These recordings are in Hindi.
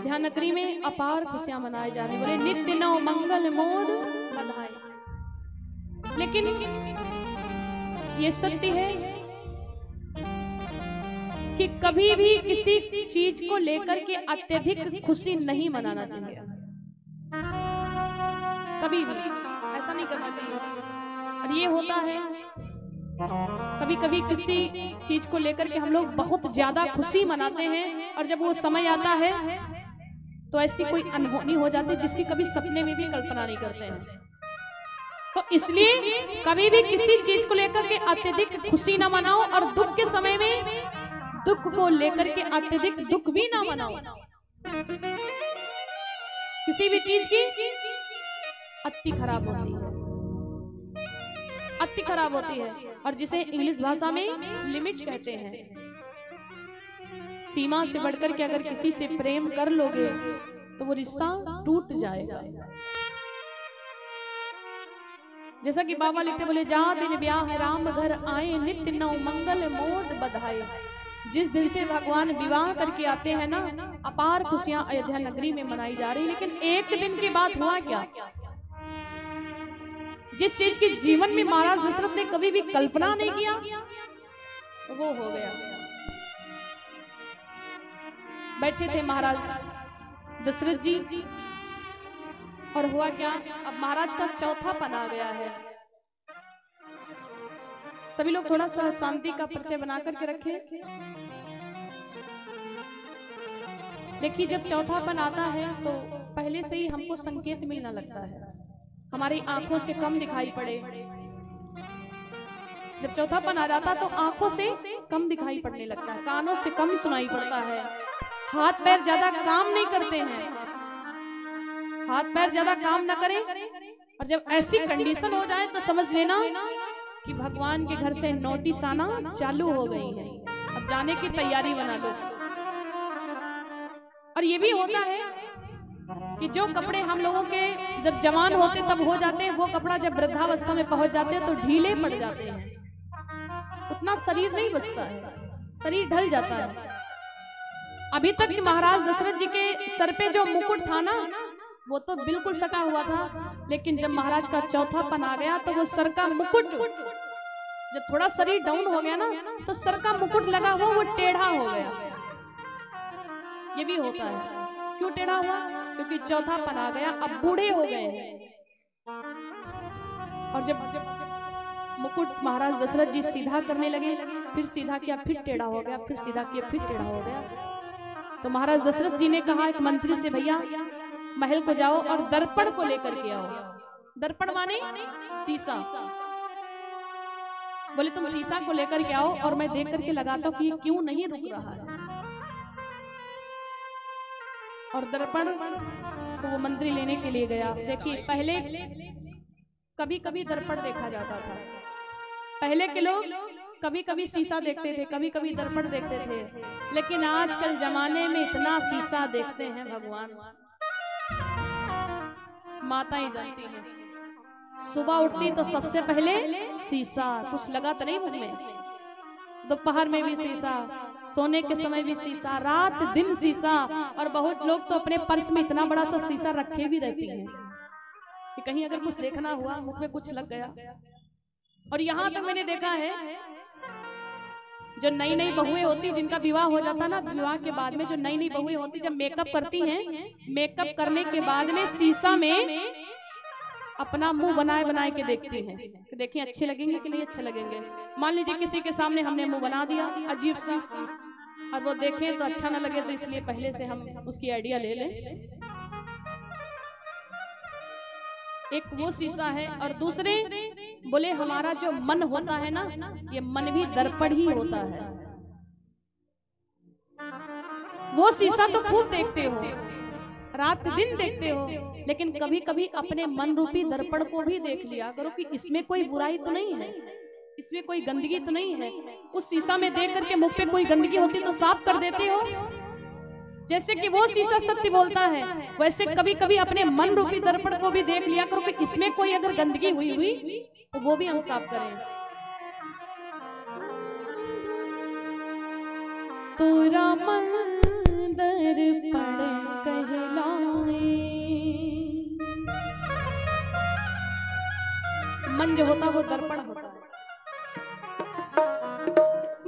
अयोध्या नगरी में अपार खुशियां मनाई जा रही। बोले नित्य नव मंगल मोद बधाई। लेकिन ये सत्य है कि कभी भी किसी चीज को लेकर के अत्यधिक खुशी नहीं मनाना चाहिए। कभी भी ऐसा नहीं करना चाहिए। और ये होता है कभी कभी किसी चीज को लेकर के हम लोग बहुत ज्यादा खुशी मनाते हैं और जब वो समय आता है तो ऐसी कोई अनहोनी हो जाती है जिसकी कभी सपने में भी कल्पना नहीं करते हैं। तो इसलिए कभी भी किसी चीज को लेकर के अत्यधिक खुशी ना मनाओ और दुख के समय में दुख को लेकर के अत्यधिक दुख भी ना मनाओ। किसी भी चीज की अति खराब होती है, अति खराब होती है। और जिसे इंग्लिश भाषा में लिमिट कहते हैं। सीमा से बढ़कर के अगर किसी से प्रेम कर लोगे तो वो रिश्ता टूट जाएगा। जैसा कि बाबा लिखते, बोले जहाँ दिन ब्याह राम घर आए नित्य नव मंगल मोद बधाई। जिस दिन से भगवान विवाह करके आते हैं ना, अपार खुशियां अयोध्या नगरी में मनाई जा रही। लेकिन एक दिन के बाद हुआ क्या? जिस चीज के जीवन में महाराज दशरथ ने कभी भी कल्पना नहीं किया वो हो गया। बैठे थे महाराज दशरथ जी और हुआ क्या, अब महाराज का चौथापन आ गया है। सभी लोग थोड़ा सा शांति का परिचय बना करके रखें। देखिए जब चौथापन आता है तो पहले से ही हमको संकेत मिलना लगता है, हमारी आंखों से कम दिखाई पड़े। जब चौथापन आ जाता तो आंखों से कम दिखाई पड़ने लगता है, कानों से कम सुनाई पड़ता है, हाथ पैर ज्यादा काम नहीं करते हैं। हाथ पैर ज्यादा काम ना करें और जब ऐसी कंडीशन हो जाए तो समझ लेना कि भगवान के घर से नोटिस आना चालू हो गई है, अब जाने की तैयारी बना लो। और ये भी होता है कि जो कपड़े हम लोगों के जब जवान होते तब हो जाते हैं, वो कपड़ा जब वृद्धावस्था में पहुंच जाते हैं तो ढीले पड़ जाते हैं, उतना शरीर नहीं बचता है, शरीर ढल जाता है। अभी तक महाराज दशरथ जी के सर पे जो मुकुट था ना वो तो बिल्कुल सटा हुआ था, लेकिन जब महाराज का चौथापन आ गया तो वो सर का मुकुट, जब थोड़ा शरीर डाउन हो गया ना तो सर का मुकुट लगा हुआ वो टेढ़ा हो गया। ये भी होता है। क्यों टेढ़ा हुआ? क्योंकि चौथापन आ गया, अब बूढ़े हो गए हैं। और जब मुकुट महाराज दशरथ जी सीधा करने लगे, फिर सीधा किया, फिर टेढ़ा हो गया, फिर सीधा किया, फिर टेढ़ा हो गया। तो महाराज दशरथ जी ने कहा एक मंत्री से, भैया महल को जाओ और दर्पण को लेकर के आओ। दर्पण माने शीशा। बोले तुम शीशा को लेकर के आओ और मैं देख करके लगाता हूं कि ये क्यों नहीं रुक रहा है। और दर्पण तो वो मंत्री लेने के लिए गया। देखिए पहले कभी कभी दर्पण देखा जाता था, पहले के लोग कभी कभी शीशा देखते थे, कभी कभी दर्पण देखते थे, लेकिन आजकल जमाने में इतना शीशा देखते हैं भगवान, माताएं जानती हैं। सुबह उठती तो सबसे पहले शीशा, कुछ लगा तो नहीं मुझ में, दोपहर में भी शीशा, सोने के समय भी शीशा, रात दिन शीशा। और बहुत लोग तो अपने पर्स में इतना बड़ा सा शीशा रखे भी रहती हैं कि कहीं अगर कुछ देखना हुआ, मुख में कुछ लग गया। और यहाँ तक मैंने देखा है जो नई नई बहुएं होती, जिनका विवाह हो जाता ना, विवाह के बाद में जो नई नई बहुएं होती जब मेकअप करती हैं, मेकअप करने के बाद में शीशा में अपना मुंह बनाए बनाए के देखती हैं कि देखिए अच्छे लगेंगे कि नहीं अच्छे लगेंगे। मान लीजिए किसी के सामने हमने मुंह बना दिया अजीब सा, और वो देखें तो अच्छा ना लगे, तो इसलिए पहले से हम उसकी आइडिया ले लें। एक वो शीशा है। और दूसरे बोले हमारा जो मन होता है ना, ये मन भी दर्पण ही होता है। वो शीशा तो खूब देखते हो, रात दिन देखते हो, लेकिन कभी कभी अपने मन रूपी दर्पण को भी देख लिया करो कि इसमें कोई बुराई तो नहीं है, इसमें कोई गंदगी तो नहीं है। उस शीशा में देख करके मुख पे कोई गंदगी होती तो साफ कर देते हो। जैसे कि वो शीशा सत्य बोलता है, वैसे कभी कभी अपने मन रूपी दर्पण को भी देख लिया करो कि इसमें कोई अगर गंदगी हुई तो वो भी हम साफ करें। तोरा मन दर्पण कहे मन जो होता है वो दर्पण होता है।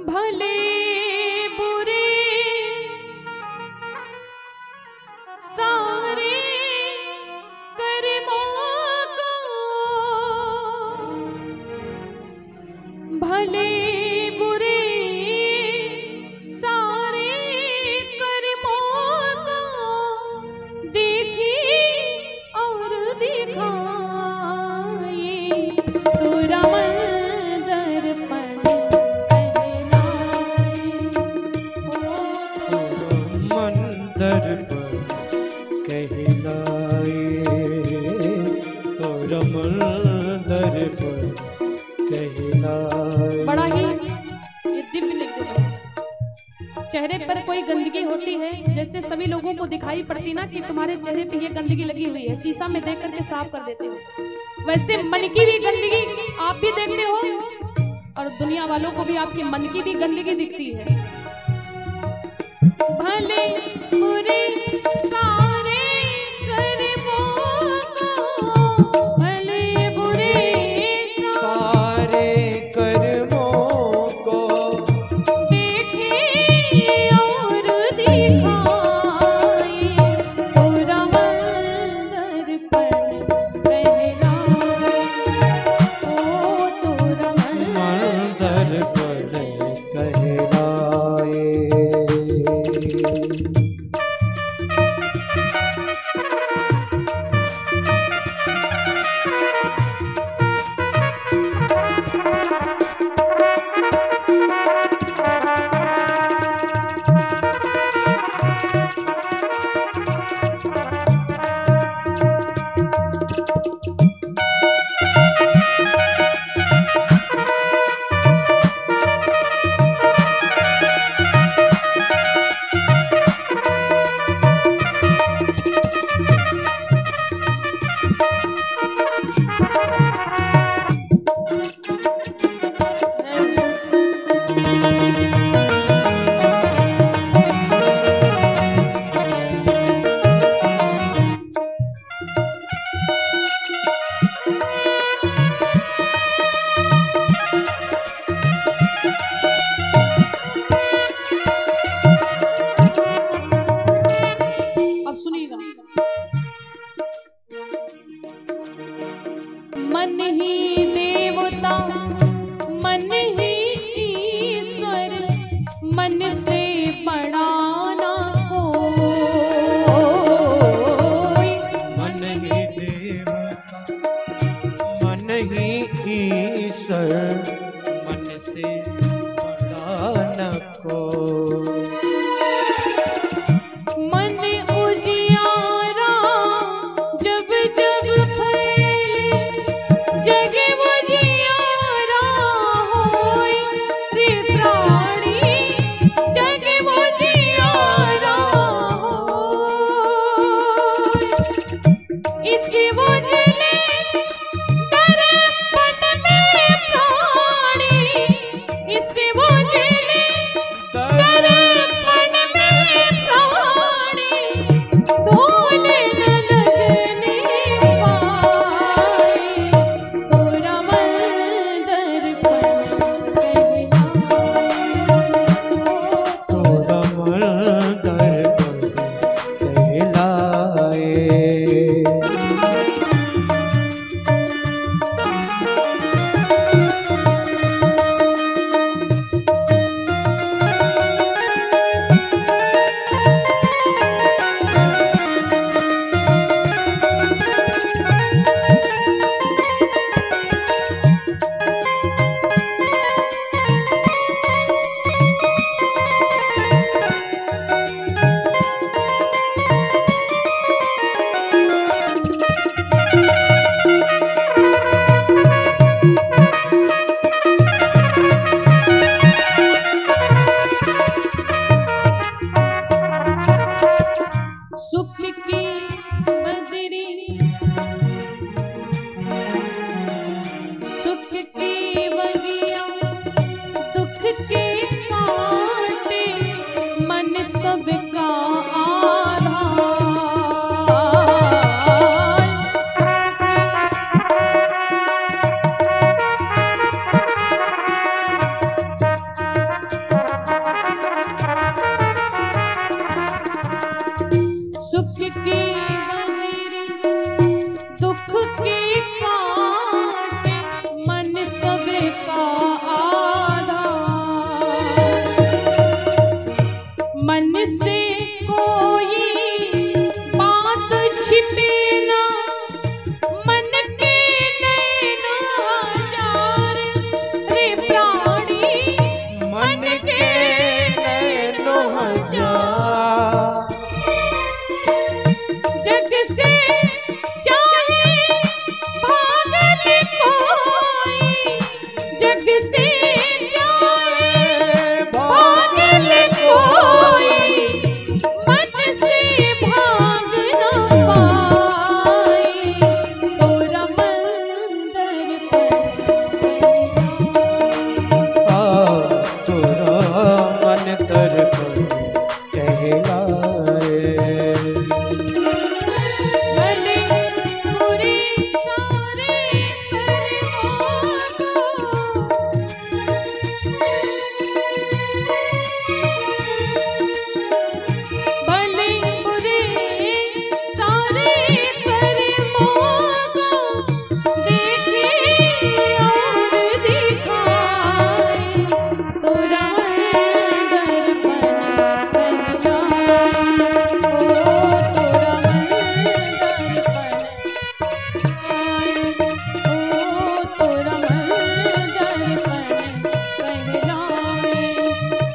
भले बुरे सारे कर्मों को, भले बुरे सारे कर्मों को देखी और दिखाए तो रमण दर्पण कहलाए, तो रमण दर्पण कहलाए। बड़ा ही ये दिव्य लिख देते हैं। चेहरे पर कोई गंदगी होती है, जैसे सभी लोगों को दिखाई पड़ती ना कि तुम्हारे चेहरे पे ये गंदगी लगी हुई है, शीशा में देख करके साफ कर देते हो। वैसे मन की भी गंदगी आप भी देखते हो और दुनिया वालों को भी आपके मन की भी गंदगी दिखती है। भले बुरे सारे कर्मों को, भले बुरे सारे कर्मों को देखे और दिखाए तो रमण दर्पण कहलाए, ओ तो रमण दर्पण कहलाए। सुख की बंदिर दुख की काट मन सबे का आधार मन से कोई बात छिपे ना मन के नैन हजार रे प्राणी मन के नैन हजार जग से चाहे भागल कोई जग से चाहे भागल कोई मन से भाग न पाई तोरा मंदिर तोरा मन तर कहलाए भले बुरे सारे भले बुरे सारे कर्मों को देखे और दिखाए तोरा दर्पण कहलाए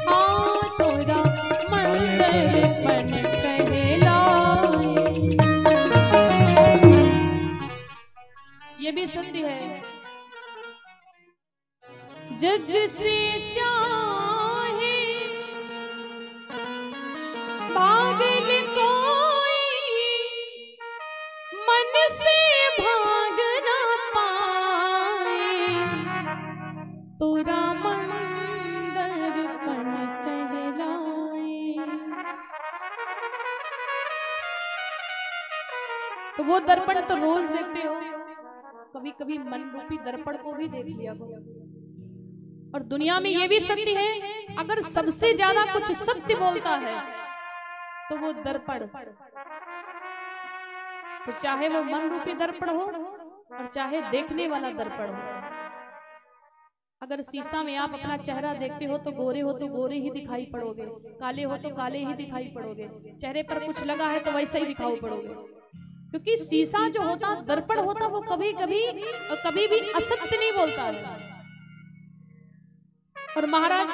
ओ तोरा ये भी सत्य है जग से चाहे पागल कोई मन से भाग न पाए तोरा मन दर्पण कहलाए। तो वो दर्पण तो रोज देखते हो, कभी कभी मन रूपी दर्पण को भी देख लिया करो। और दुनिया में ये भी सत्य है, अगर सबसे ज्यादा कुछ सत्य बोलता है तो वो दर्पण, तो चाहे वो मन रूपी दर्पण हो और चाहे देखने वाला दर्पण हो। अगर शीशा में आप अपना चेहरा देखते हो तो गोरे ही दिखाई पड़ोगे, काले हो तो काले ही दिखाई पड़ोगे, चेहरे पर कुछ लगा है तो वैसा ही दिखाई पड़ोगे। क्योंकि शीशा जो होता, दर्पण होता, वो कभी भी असत्य नहीं बोलता है। और महाराज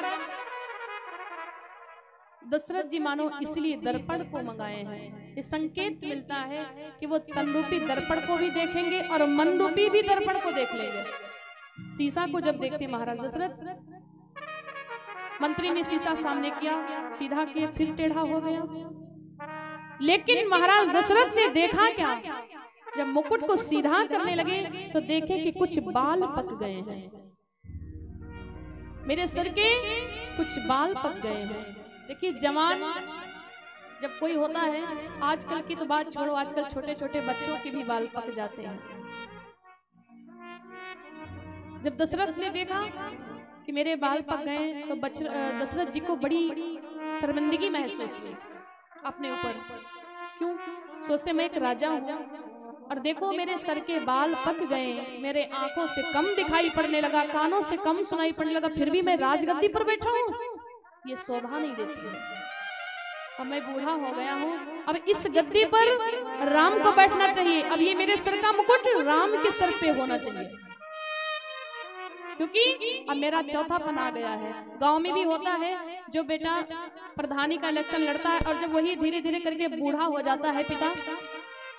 दशरथ जी मानो इसलिए दर्पण को मंगाए हैं। ये संकेत मिलता है कि वो तन रूपी दर्पण को भी देखेंगे और मन रूपी भी दर्पण को देख लेंगे। शीशा को जब देखते महाराज दशरथ, मंत्री ने शीशा सामने किया, सीधा किया, फिर टेढ़ा हो गया। लेकिन महाराज दशरथ ने देखा क्या, जब मुकुट को सीधा करने लगे तो देखे कि कुछ बाल पक गए हैं, मेरे सर के कुछ बाल पक गए हैं। देखिए जवान जब कोई होता है, आजकल की तो बात छोड़ो, आजकल छोटे छोटे बच्चों के भी बाल पक जाते हैं। जब दशरथ ने देखा कि मेरे बाल पक गए तो दशरथ जी को बड़ी शर्मिंदगी महसूस हुई अपने ऊपर। क्यों? सोचते मैं एक राजा हूं और देखो मेरे सर के बाल पक गए, मेरे आंखों से कम दिखाई पड़ने लगा, कानों से कम सुनाई पड़ने लगा, फिर भी मैं राजगद्दी पर बैठा हूं, ये शोभा नहीं देती है। अब मैं बूढ़ा हो गया हूं, अब इस गद्दी पर राम को बैठना चाहिए, अब ये मेरे सर का मुकुट राम के सर पे होना चाहिए, क्योंकि अब मेरा चौथापन आ गया है। गांव में भी होता है, जो बेटा प्रधानी का इलेक्शन लड़ता है और जब वही धीरे धीरे करके बूढ़ा हो जाता है पिता,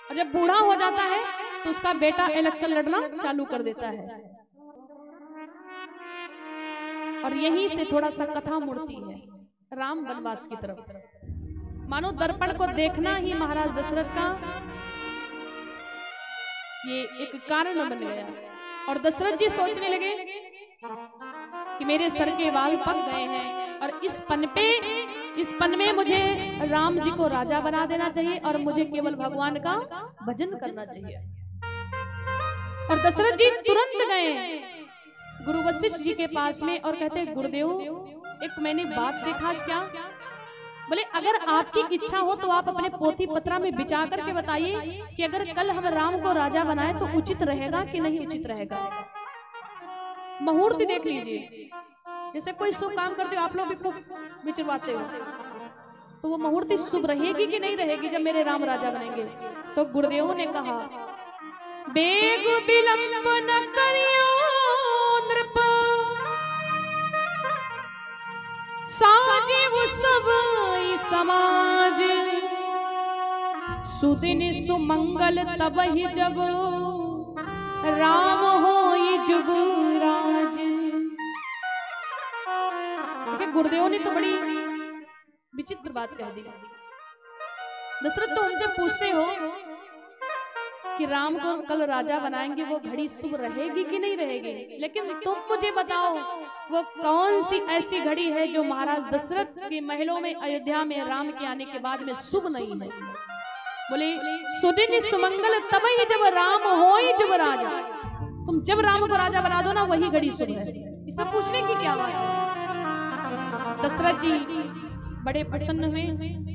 और जब बूढ़ा हो जाता है तो उसका बेटा इलेक्शन लड़ना चालू कर देता है। और यहीं से थोड़ा सा कथा मुड़ती है राम वनवास की तरफ। मानो दर्पण को देखना ही महाराज दशरथ का ये एक कारण बन गया। और दशरथ जी सोचने लगे कि मेरे सर के बाल पक गए हैं और इस पन में मुझे राम जी को राजा बना देना चाहिए और मुझे केवल भगवान का भजन करना चाहिए। और दशरथ जी तुरंत गए गुरु वशिष्ठ जी के पास में और कहते, गुरुदेव एक मैंने बात देखा। आज क्या? बोले अगर आपकी इच्छा हो तो आप अपने पोथी पत्रा में विचार करके बताइए कि अगर कल हम राम को राजा बनाए तो उचित रहेगा कि नहीं उचित रहेगा। मुहूर्त देख लीजिए, जैसे कोई शुभ काम करते हो आप लोग भी खूब विचरवाते हो, तो वो मुहूर्त शुभ रहेगी कि नहीं रहेगी जब मेरे राम राजा बनेंगे। तो गुरुदेव ने कहा बेग विलंब न करियो नृप, साजीव सब समाज, सुदिन सुमंगल तबहि जब राम होई जुगराज। गुरुदेव ने तो बड़ी विचित्र बात कह दी। दशरथ तो उनसे पूछते हो कि राम को कल राजा बनाएंगे, वो घड़ी शुभ रहेगी कि नहीं रहेगी, लेकिन तुम मुझे बताओ वो कौन सी ऐसी घड़ी है जो महाराज दशरथ के महलों में अयोध्या में राम के आने के बाद में शुभ नहीं है। बोले सुदिन सुमंगल तबहि जब राम होई जुगराज, तुम जब राम को राजा बना दो ना वही घड़ी शुभ है। इसमें पूछने की क्या बात है। दशरथ जी बड़े प्रसन्न हुए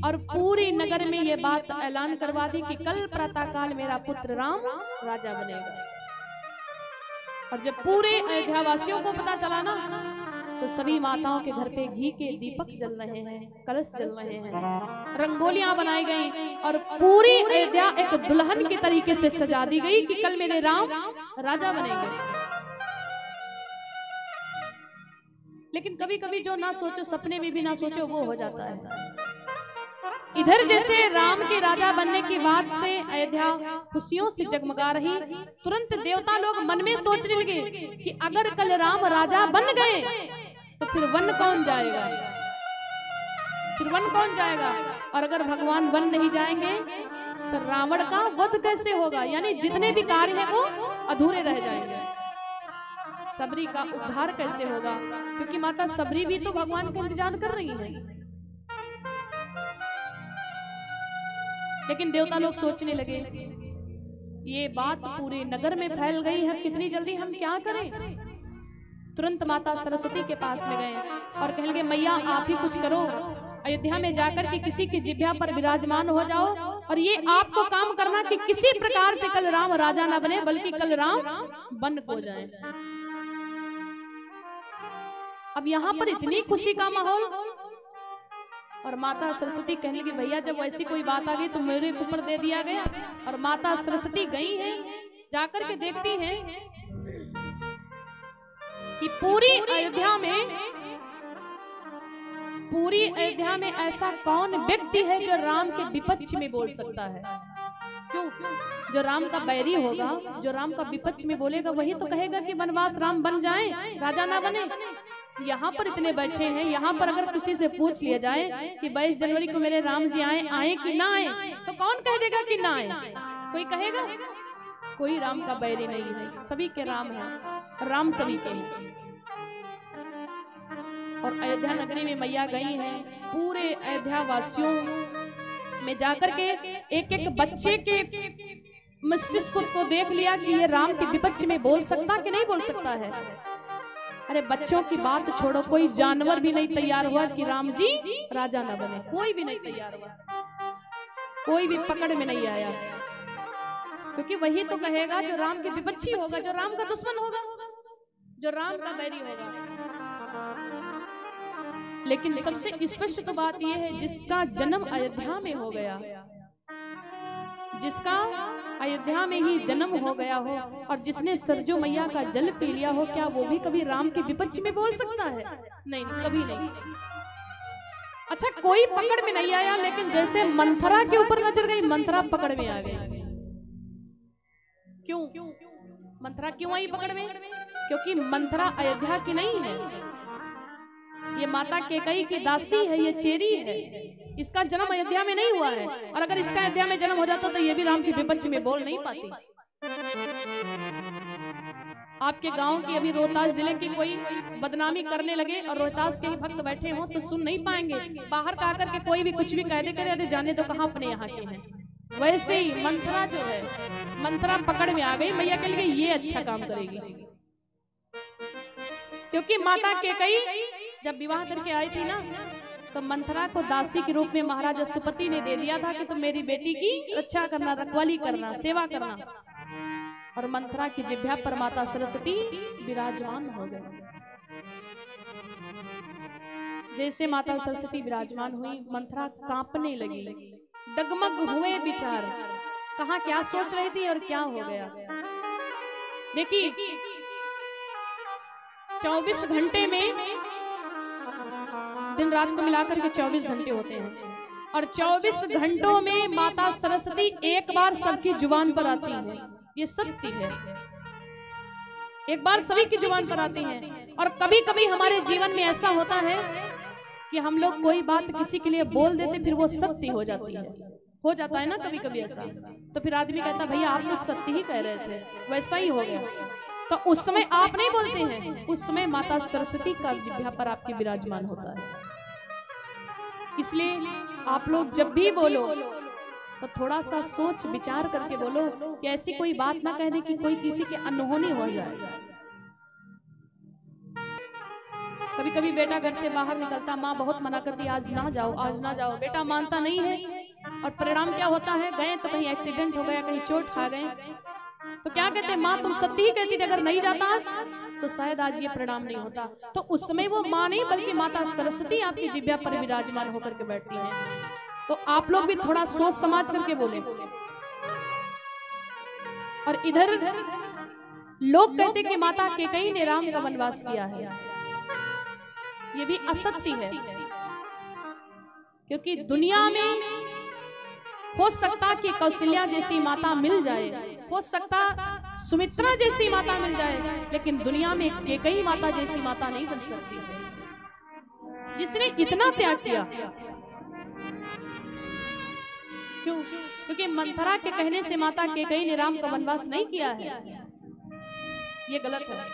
और पूरी नगर में ये बात ऐलान करवा दी कि कल प्रातः काल मेरा पुत्र राम राजा बनेगा। और जब पूरे अयोध्या वासियों को पता चला ना, तो सभी माताओं के घर पे घी के दीपक जल रहे हैं, कलश जल रहे हैं, रंगोलियां बनाई गई और पूरी अयोध्या एक दुल्हन के तरीके से सजा दी गई कि कल मेरे राम राजा बनेंगे। लेकिन कभी कभी जो ना सोचो, सपने में भी ना सोचो, वो हो जाता है। इधर जैसे राम के राजा बनने की बात से अयोध्या खुशियों से जगमगा रही, तुरंत देवता लोग मन में सोचने लगे कि अगर कल राम राजा बन गए तो फिर वन कौन जाएगा, फिर वन कौन जाएगा। और अगर भगवान वन नहीं जाएंगे तो रावण का वध कैसे होगा, यानी जितने भी कार्य हैं वो अधूरे रह जाएंगे। सबरी का उद्धार कैसे होगा, क्योंकि माता सबरी भी तो भगवान का इंतजार कर रही है। लेकिन देवता लोग सोचने लगे ये बात पूरे नगर में फैल गई है, कितनी जल्दी हम क्या करें। तुरंत माता सरस्वती के पास में गए और कहने लगे मैया आप ही कुछ करो, अयोध्या में जाकर के किसी की जिह्वा पर विराजमान हो जाओ और ये आपको काम करना कि किसी प्रकार से कल राम राजा ना बने बल्कि कल राम वन को जाए। अब यहाँ पर इतनी खुशी का माहौल और माता सरस्वती कहने लगी भैया जब वैसी कोई बात आ गई तो मेरे ऊपर दे दिया गया। और माता सरस्वती गई हैं, जाकर के देखती हैं कि पूरी अयोध्या में ऐसा कौन व्यक्ति है जो राम के विपक्ष में बोल सकता है। क्यों? जो राम का बैरी होगा, जो राम का विपक्ष में बोलेगा वही तो कहेगा कि वनवास राम बन जाए, राजा ना बने। यहाँ पर इतने बैठे हैं, यहाँ पर अगर किसी से पूछ लिया जाए कि 22 जनवरी को मेरे राम जी आए कि ना आए, तो कौन कह देगा कि ना आए? कोई कहेगा? कोई राम का बैरी नहीं है, सभी के राम हैं, राम सभी के हैं। और अयोध्या नगरी में मैया गई हैं, पूरे अयोध्या वासियों में जाकर के एक एक बच्चे के मस्तिष्क को देख लिया कि ये राम के विपक्ष में बोल सकता कि नहीं बोल सकता है। अरे बच्चों की बात छोड़ो, कोई जानवर भी नहीं तैयार हुआ कि राम जी राजा ना बने, कोई भी नहीं तैयार हुआ, कोई भी पकड़ में नहीं आया, क्योंकि वही तो कहेगा जो राम के विपक्षी होगा, जो राम का दुश्मन होगा, जो राम का बैरी होगा। लेकिन सबसे स्पष्ट तो बात यह है जिसका जन्म अयोध्या में हो गया, जिसका अयोध्या में ही जन्म हो गया हो और जिसने सरजू मैया का जल पी लिया हो, क्या वो भी कभी राम के विपक्ष में बोल सकता है? नहीं, कभी नहीं। अच्छा कोई पकड़ में नहीं आया, लेकिन जैसे मंथरा के ऊपर नजर गई, मंथरा पकड़ में आ गई। क्यों मंथरा क्यों आई पकड़ में? क्योंकि मंथरा अयोध्या की नहीं है, ये माता कैकेयी की दासी है, ये चेरी है, इसका जन्म अयोध्या में नहीं हुआ है। और अगर इसका अयोध्या में जन्म हो जाता तो ये भी राम के विपक्ष में बोल नहीं पाती। आपके गांव की अभी रोहतास जिले की कोई बदनामी करने लगे और रोहतास के ही भक्त बैठे हों तो सुन नहीं पाएंगे, बाहर का आकर के कोई भी कुछ भी कह दे करे अरे जाने तो कहां अपने यहाँ के हैं। वैसे ही मंथरा जो है, मंथरा पकड़ में आ गई, मैया के लिए ये अच्छा काम करेगी, क्योंकि माता कैकेयी जब विवाह करके आई थी ना तो मंथरा को दासी के रूप में महाराजा सुपति ने दे दिया था कि तुम मेरी बेटी की रक्षा करना, रखवाली करना, सेवा करना। और मंथरा की जिह्वा पर माता सरस्वती विराजमान हो गई। जैसे माता सरस्वती विराजमान हुई, मंथरा कांपने लगी, डगमग हुए विचार, कहाँ क्या सोच रही थी और क्या हो गया। देखिए 24 घंटे में, दिन रात को मिलाकर के 24 घंटे होते हैं, और 24 घंटों में माता सरस्वती एक बार सबकी जुबान पर आती है। ये सत्य है, एक बार सभी की जुबान पर आती हैं। और कभी कभी हमारे जीवन में ऐसा होता है कि हम लोग कोई बात किसी के लिए बोल देते, फिर वो सत्य हो जाती है। हो जाता है ना कभी कभी ऐसा, तो फिर आदमी कहता भैया आप तो सत्य ही कह रहे थे, वैसा ही हो गया। तो उस समय आप नहीं बोलते हैं, उस समय माता सरस्वती का जिह्वा पर आपके विराजमान होता है। इसलिए आप लोग जब भी बोलो तो थोड़ा सा सोच विचार करके बोलो कि ऐसी कोई बात ना कह दे कि कोई किसी के अनहोनी हो जाए। कभी कभी बेटा घर से बाहर निकलता, माँ बहुत मना करती, आज ना जाओ, आज ना जाओ, बेटा मानता नहीं है, और परिणाम क्या होता है, गए तो कहीं एक्सीडेंट हो गया, कहीं चोट खा गए, तो क्या कहते हैं, माँ तुम सत्य ही कहती थी, अगर नहीं जाता आज तो शायद आज ये परिणाम नहीं होता। तो उस समय वो माँ नहीं बल्कि माता सरस्वती आपकी जिह्वा पर विराजमान होकर के बैठती है। तो आप लोग भी थोड़ा सोच समझ करके बोले। और इधर लोग कहते कि माता कैकेयी ने राम का वनवास किया है, ये भी असत्य है। क्योंकि दुनिया में हो सकता कि कौशल्या जैसी माता मिल जाए, हो सकता सुमित्रा जैसी माता मिल जाए, लेकिन दुनिया में कैकेयी माता जैसी माता नहीं बन सकती है, जिसने इतना त्याग किया। क्यों? क्योंकि मंथरा के कहने से माता कैकेयी ने राम का वनवास नहीं किया है, ये गलत है।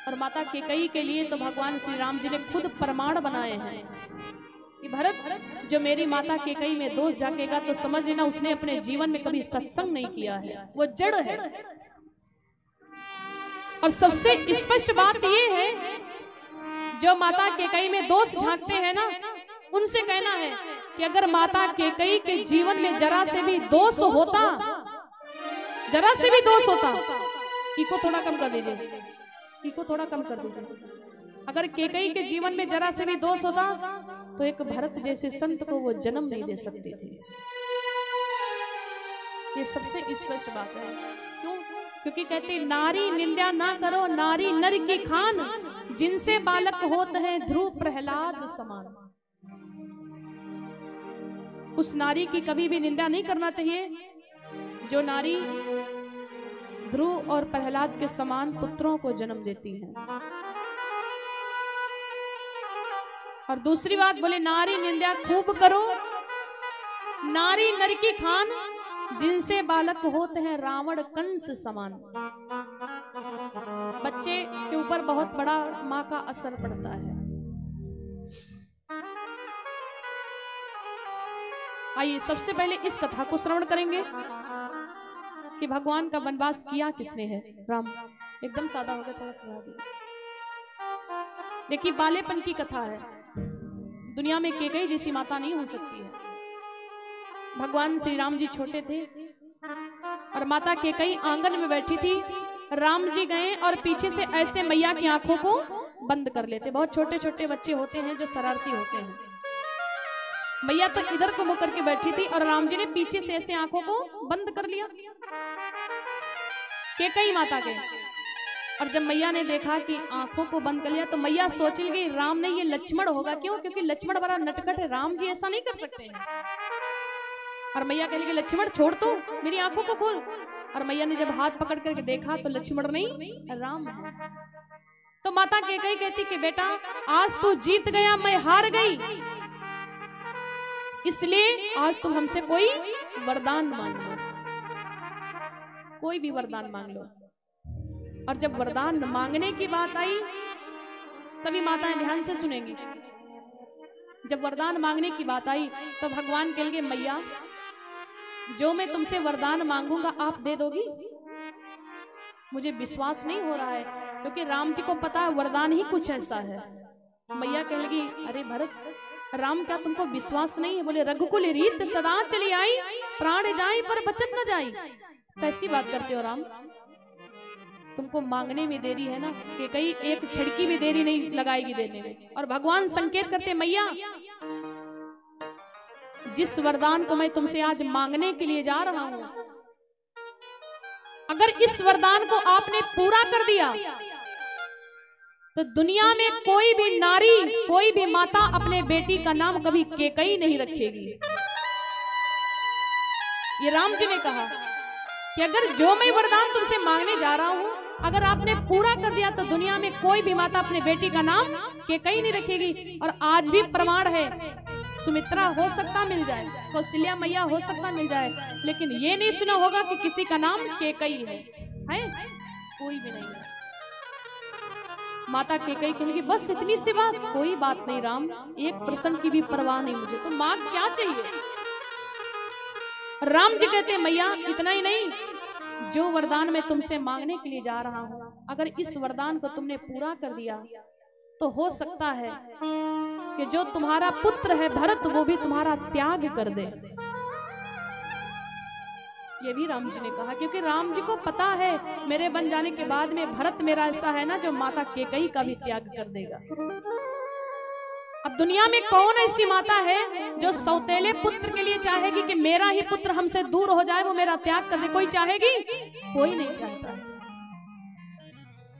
और माता कैकेयी के लिए तो भगवान श्री राम जी ने खुद प्रमाण बनाए हैं कि भरत जो मेरी माता कैकेयी में दोष झाकेगा तो समझ लेना उसने अपने जीवन में कभी सत्संग नहीं किया है, वो जड़ है। और सबसे स्पष्ट बात ये है, जो माता कैकेयी में दोष झांकते हैं ना, उनसे कहना है कि अगर माता कैकेयी के जीवन में जरा से भी दोष होता, जरा से भी दोष होता, इको थोड़ा कम कर दीजिए, इको थोड़ा कम कर दीजिए। अगर कैकेयी के जीवन में जरा से भी दोष होता तो एक भरत जैसे संत को वो जन्म नहीं दे सकती थी। ये सबसे स्पष्ट बात है। क्यों? क्योंकि कहते नारी निंदा ना करो, नारी नर की खान, जिनसे बालक होते हैं ध्रुव प्रहलाद समान। उस नारी की कभी भी निंदा नहीं करना चाहिए जो नारी ध्रुव और प्रहलाद के समान पुत्रों को जन्म देती है। और दूसरी बात बोले नारी निंदा खूब करो, नारी नर की खान, जिनसे बालक होते हैं रावण कंस समान। बच्चे के ऊपर बहुत बड़ा माँ का असर पड़ता है। आइए सबसे पहले इस कथा को श्रवण करेंगे कि भगवान का वनवास किया किसने है। राम एकदम सादा हो गया, थोड़ा सा देखिए, बालेपन की कथा है। दुनिया में कैकेयी जैसी माता नहीं हो सकती है। भगवान श्री राम जी छोटे थे और माता कैकेयी आंगन में बैठी थी। राम जी गए और पीछे से ऐसे मैया की आंखों को बंद कर लेते। बहुत छोटे छोटे बच्चे होते हैं जो शरारती होते हैं। मैया तो इधर को मुंह करके बैठी थी और राम जी ने पीछे से ऐसे आंखों को बंद कर लिया कैकेयी माता के। और जब मैया ने देखा कि आंखों को बंद कर लिया तो मैया सोच गई राम ने ये लक्ष्मण होगा। क्यों? क्योंकि लक्ष्मण बड़ा नटखट है, राम जी ऐसा नहीं कर सकते हैं। और मैया कह लगी लक्ष्मण छोड़ तो, मेरी आंखों को खोल। और मैया ने जब हाथ पकड़ करके देखा तो लक्ष्मण नहीं राम है। तो माता कैकेयी कहती कि बेटा आज तू जीत गया, मैं हार गई, इसलिए आज तुम हमसे कोई वरदान मांग लो, कोई भी वरदान मांग लो। और जब वरदान मांगने की बात आई, सभी माताएं ध्यान से सुनेंगी, जब वरदान मांगने की बात आई तो भगवान कह लगे मैया जो मैं तुमसे वरदान मांगूंगा आप दे दोगी? मुझे विश्वास नहीं हो रहा है, क्योंकि राम जी को पता है वरदान ही कुछ ऐसा है। मैया कह लगी अरे भरत राम क्या तुमको विश्वास नहीं है? बोले रघुकुल रीत सदा चली आई, प्राण जाई पर बचन न जाई। कैसी बात करते हो राम? तुमको मांगने में देरी है ना, कि कहीं एक छिड़की भी देरी नहीं लगाएगी देने में। और भगवान संकेत करते मैया जिस वरदान को मैं तुमसे आज मांगने के लिए जा रहा हूं, अगर इस वरदान को आपने पूरा कर दिया तो दुनिया में कोई भी नारी, कोई भी माता अपने बेटी का नाम कभी केकई नहीं रखेगी। ये राम जी ने कहा कि अगर जो मैं वरदान तुमसे मांगने जा रहा हूं अगर आपने पूरा कर दिया तो दुनिया में कोई भी माता अपने बेटी का नाम केकई नहीं रखेगी। और आज भी प्रमाण है, सुमित्रा हो सकता मिल जाए, कौशल्या मैया हो सकता मिल जाए, लेकिन ये नहीं सुना होगा कि किसी का नाम केकई है? कोई भी नहीं। माता केकई कहेगी बस इतनी सी बात? कोई बात नहीं राम, एक प्रश्न की भी परवाह नहीं मुझे, तो मांग क्या चाहिए? राम जी कहते मैया इतना ही नहीं, जो वरदान मैं तुमसे मांगने के लिए जा रहा हूं, अगर इस वरदान को तुमने पूरा कर दिया तो हो सकता है कि जो तुम्हारा पुत्र है भरत वो भी तुम्हारा त्याग कर दे। ये भी राम जी ने कहा, क्योंकि राम जी को पता है मेरे बन जाने के बाद में भरत मेरा ऐसा है ना जो माता केकई का भी त्याग कर देगा। अब दुनिया में कौन ऐसी माता है जो सौतेले पुत्र के लिए चाहेगी कि मेरा ही पुत्र हमसे दूर हो जाए, वो मेरा त्याग कर दे? कोई चाहेगी? कोई नहीं चाहता।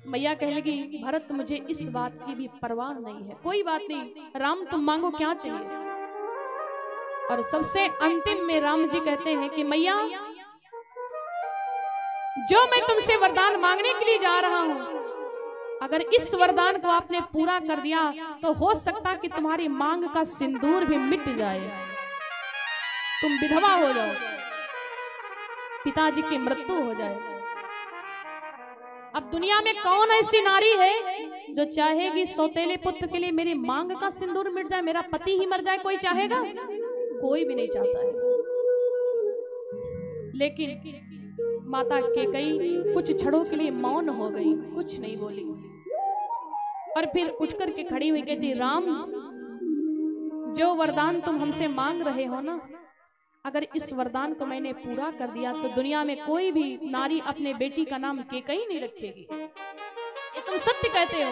मैया कहेगी भरत मुझे इस बात की भी परवाह नहीं है, कोई बात नहीं, राम तुम मांगो क्या चाहिए। और सबसे अंतिम में राम जी कहते हैं कि मैया जो मैं तुमसे वरदान मांगने के लिए जा रहा हूं, अगर इस वरदान को आपने पूरा कर दिया तो हो सकता कि तुम्हारी मांग का सिंदूर भी मिट जाए, तुम विधवा हो जाओ, पिताजी की मृत्यु हो जाए। अब दुनिया में कौन ऐसी नारी है जो चाहेगी सौतेले पुत्र के लिए मेरी मांग का सिंदूर मिट जाए, मेरा पति ही मर जाए? कोई चाहेगा? कोई भी नहीं चाहता है। लेकिन माता केकई कुछ क्षणों के लिए मौन हो गई, कुछ नहीं बोली, और फिर उठकर के खड़ी हुई कहती राम जो वरदान तुम हमसे मांग रहे हो ना, अगर इस वरदान को मैंने पूरा कर दिया तो दुनिया में कोई भी नारी अपने बेटी का नाम केकई नहीं रखेगी। ये तुम सत्य कहते हो,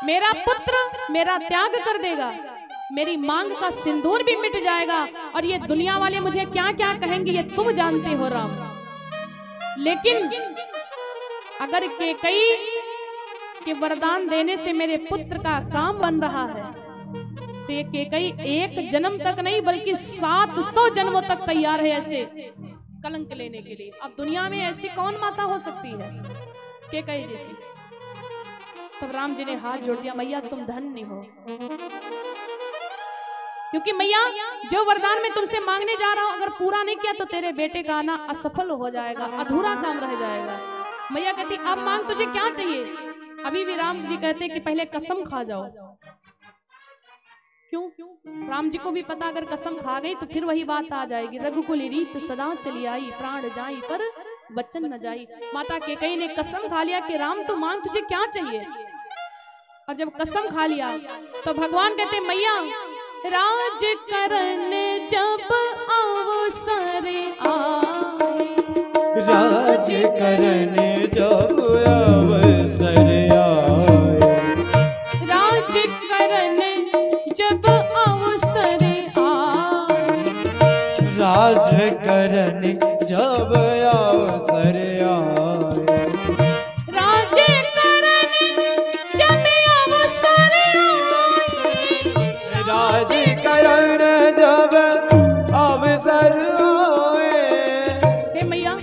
मेरा पुत्र मेरा त्याग कर देगा, मेरी मांग का सिंदूर भी मिट जाएगा, और ये दुनिया वाले मुझे क्या क्या कहेंगे ये तुम जानते हो राम। लेकिन अगर केकई के वरदान देने से मेरे पुत्र का काम बन रहा है तो ये केकई एक जन्म तक नहीं बल्कि 700 जन्मों तक तैयार है ऐसे कलंक लेने के लिए। अब दुनिया में ऐसी कौन माता हो सकती है केकई जैसी? तब राम जी ने हाथ जोड़ दिया, मैया तुम धन्य हो, क्योंकि मैया जो वरदान मैं तुमसे मांगने जा रहा हूं अगर पूरा नहीं किया तो तेरे बेटे का आना असफल हो जाएगा, अधूरा काम रह जाएगा। मैया कहती अब मांग तुझे क्या चाहिए? अभी भी राम जी कहते कि पहले कसम खा जाओ। क्यों? राम जी को भी पता अगर कसम खा गई तो फिर वही बात आ जाएगी, रघुकुल रीत सदा चली आई, प्राण जाई पर बचन न जाई। माता केकई ने कसम खा लिया कि राम तू मांग तुझे क्या चाहिए। और जब कसम खा लिया तो भगवान कहते मैया राज करने जब अवसर आए, राज करने जब अवसर आए, राज करने जब अवसर आए, राज करने जब अवसर आए, राज करने जब अवसर आए, राज करने जब अवसर आए। हे मैया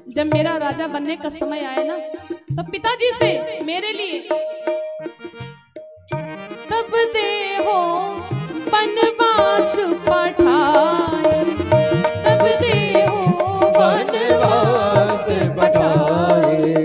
जब मेरा राजा बनने का समय आए ना तो पिताजी से मेरे लिए तब दे हो बनवास पठाए, तब दे हो बनवास पठाए।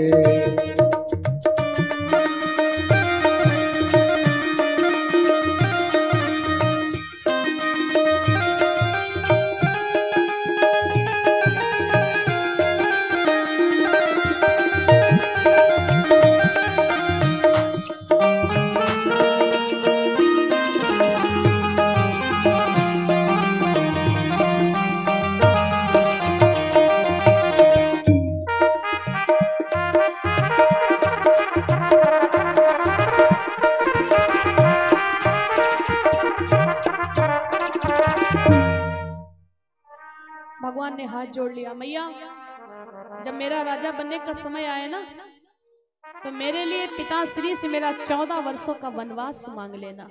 भगवान ने हाथ जोड़ लिया, मैया जब मेरा राजा बनने का समय आए ना तो मेरे लिए पिताश्री से मेरा 14 वर्षों का वनवास मांग लेना।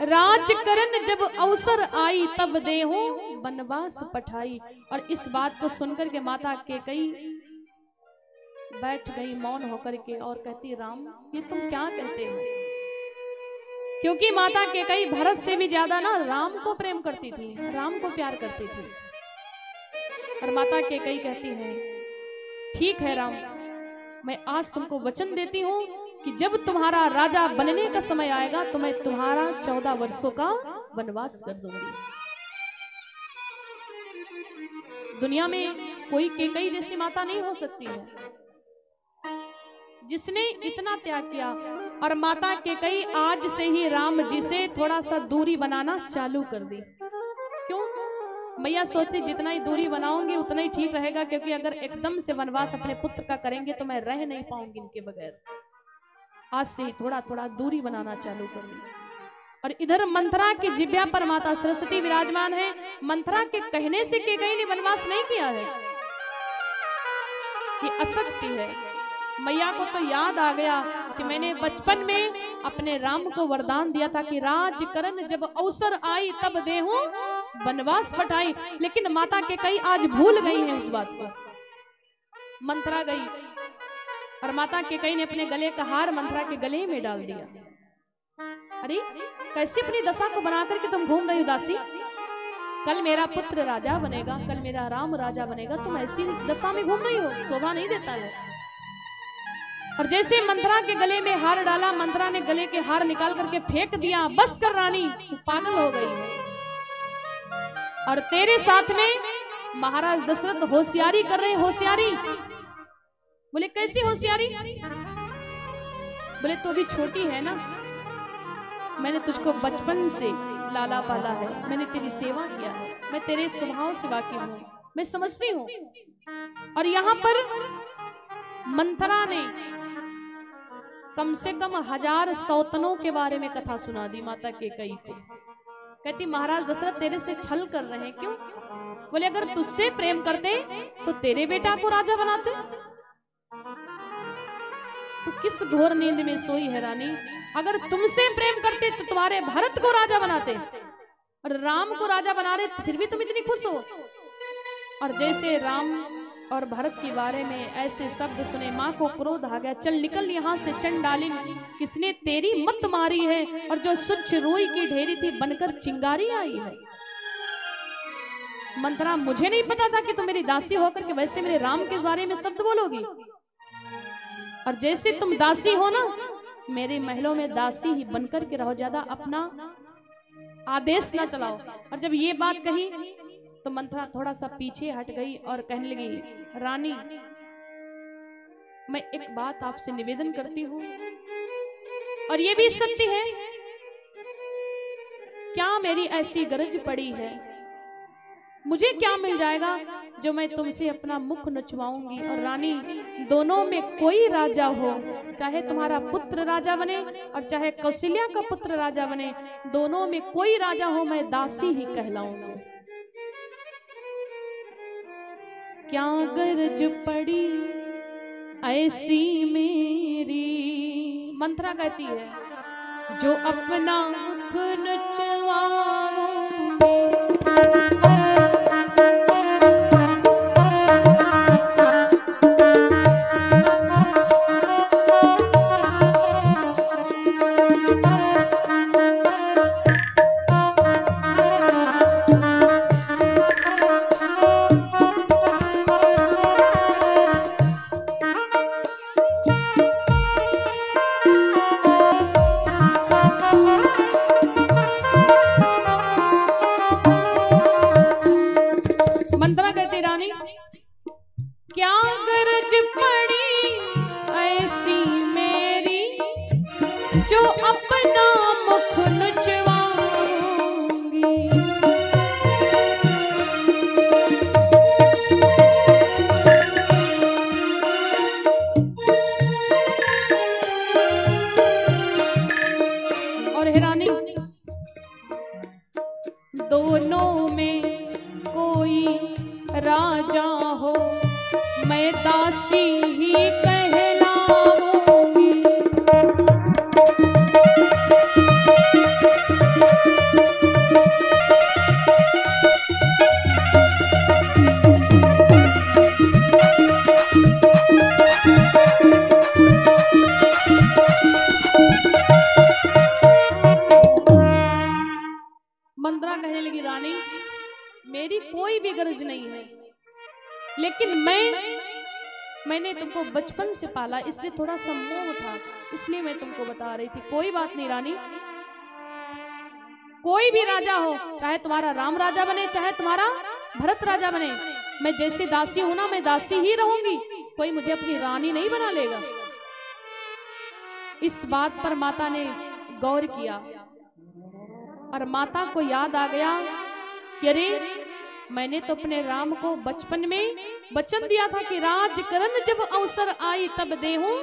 राजकरण जब अवसर आई तब देहु वनवास पठाई। और इस बात को सुनकर के माता कैकेयी बैठ गई मौन होकर के और कहती, राम ये तुम क्या कहते हो? क्योंकि माता कैकेयी भरत से भी ज्यादा ना राम को प्रेम करती थी, राम को प्यार करती थी। और माता कैकेयी कहती है, ठीक है राम, मैं आज तुमको वचन देती हूँ कि जब तुम्हारा राजा बनने का समय आएगा तो मैं तुम्हारा 14 वर्षों का वनवास कर दूंगी। दुनिया में कोई कैकेयी जैसी माता नहीं हो सकती है जिसने इतना त्याग किया। और माता कैकेयी आज से ही राम जी से थोड़ा सा दूरी बनाना चालू कर दी। क्यों? मैया सोचती जितना ही दूरी बनाऊंगी उतना ही ठीक रहेगा, क्योंकि अगर एकदम से वनवास अपने पुत्र का करेंगे तो मैं रह नहीं पाऊंगी इनके बगैर। आज से ही थोड़ा थोड़ा दूरी बनाना चालू कर दी। और इधर मंथरा की जिह्वा पर माता सरस्वती विराजमान है। मंथरा के कहने से कैकेयी ने वनवास नहीं किया है, ये असत्य है। मैया को तो याद आ गया कि मैंने बचपन में अपने राम को वरदान दिया था कि राजकरण जब अवसर आई तब देहु वनवास पठाई। लेकिन माता कैकेयी आज भूल गई है उस बात को। मंथरा गई और माता कैकेयी ने अपने गले का हार मंथरा के गले में डाल दिया। अरे कैसे अपनी दशा को बना करके तुम घूम रही उदासी? कल मेरा पुत्र राजा बनेगा, कल मेरा राम राजा बनेगा, तुम ऐसी दशा में घूम रही हो, शोभा नहीं देता है। और जैसे मंथरा के गले में हार डाला, मंथरा ने गले के हार निकाल करके फेंक दिया। बस कर रानी, तू पागल हो गई है। और तेरे साथ में महाराज दशरथ होशियारी कर रहे, होशियारी। बोले कैसी होशियारी? बोले तो भी छोटी है ना, मैंने तुझको बचपन से लाला पाला है, मैंने तेरी सेवा किया है, मैं तेरे स्वभाव से वाकिफ हूं, मैं समझती हूं। और यहाँ पर मंथरा ने कम से कम 1000 सौतनों के बारे में कथा सुना दी माता कैकेयी को। कहती महाराज दशरथ तेरे से छल कर रहे हैं, क्यों? बोले अगर तुझसे प्रेम करते तो तेरे बेटा को राजा बनाते। तो किस घोर नींद में सोई है रानी? अगर तुमसे प्रेम करते तो तुम्हारे भरत को राजा बनाते, और राम को राजा बना रहे तो फिर भी तुम इतनी खुश हो। और जैसे राम और भरत के बारे में ऐसे शब्द सुने, माँ को क्रोध आ गया। चल निकल यहाँ से चंडालिन, किसने तेरी मत मारी है? और जो स्वच्छ रोई की ढेरी थी बनकर चिंगारी आई है। मंथरा मुझे नहीं पता था कि तुम मेरी दासी होकर के वैसे मेरे राम के बारे में शब्द बोलोगी। और जैसे तुम दासी हो ना, मेरे महलों में दासी ही बनकर के रहो, ज्यादा अपना आदेश ना चलाओ। और जब ये बात कही तो मंथरा थोड़ा सा पीछे हट गई और कहने लगी, रानी मैं एक बात आपसे निवेदन करती हूँ, और ये भी सत्य है, क्या मेरी ऐसी गरज पड़ी है? मुझे क्या मिल जाएगा जो मैं तुमसे अपना मुख नचवाऊंगी? और रानी दोनों में कोई राजा हो, चाहे तुम्हारा पुत्र राजा बने और चाहे कौशल्या का पुत्र राजा बने, दोनों में कोई राजा हो, मैं दासी ही कहलाऊंगी। क्या गरज पड़ी ऐसी मेरी, मंथरा कहती है, जो अपना मुख नचवाऊंगी। क्या गरज पड़ी ऐसी मेरी, जो अपना मुख नचवाऊंगी। और हे रानी, दोनों में राजा हो, मैं दासी ही कहलाऊंगी। मंत्रा कहने लगी, रानी मेरी कोई भी गरज नहीं है, लेकिन मैंने तुमको बचपन से पाला, इसलिए थोड़ा सा मोह था, इसलिए मैं तुमको बता रही थी। कोई बात नहीं रानी, कोई भी राजा हो, चाहे तुम्हारा राम राजा बने, चाहे तुम्हारा भरत राजा बने, मैं जैसी दासी हूं ना, मैं दासी ही रहूंगी, कोई मुझे अपनी रानी नहीं बना लेगा। इस बात पर माता ने गौर किया और माता को याद आ गया कि अरे मैंने तो अपने राम को बचपन में वचन दिया था कि राजकरण जब अवसर आई तब देहूं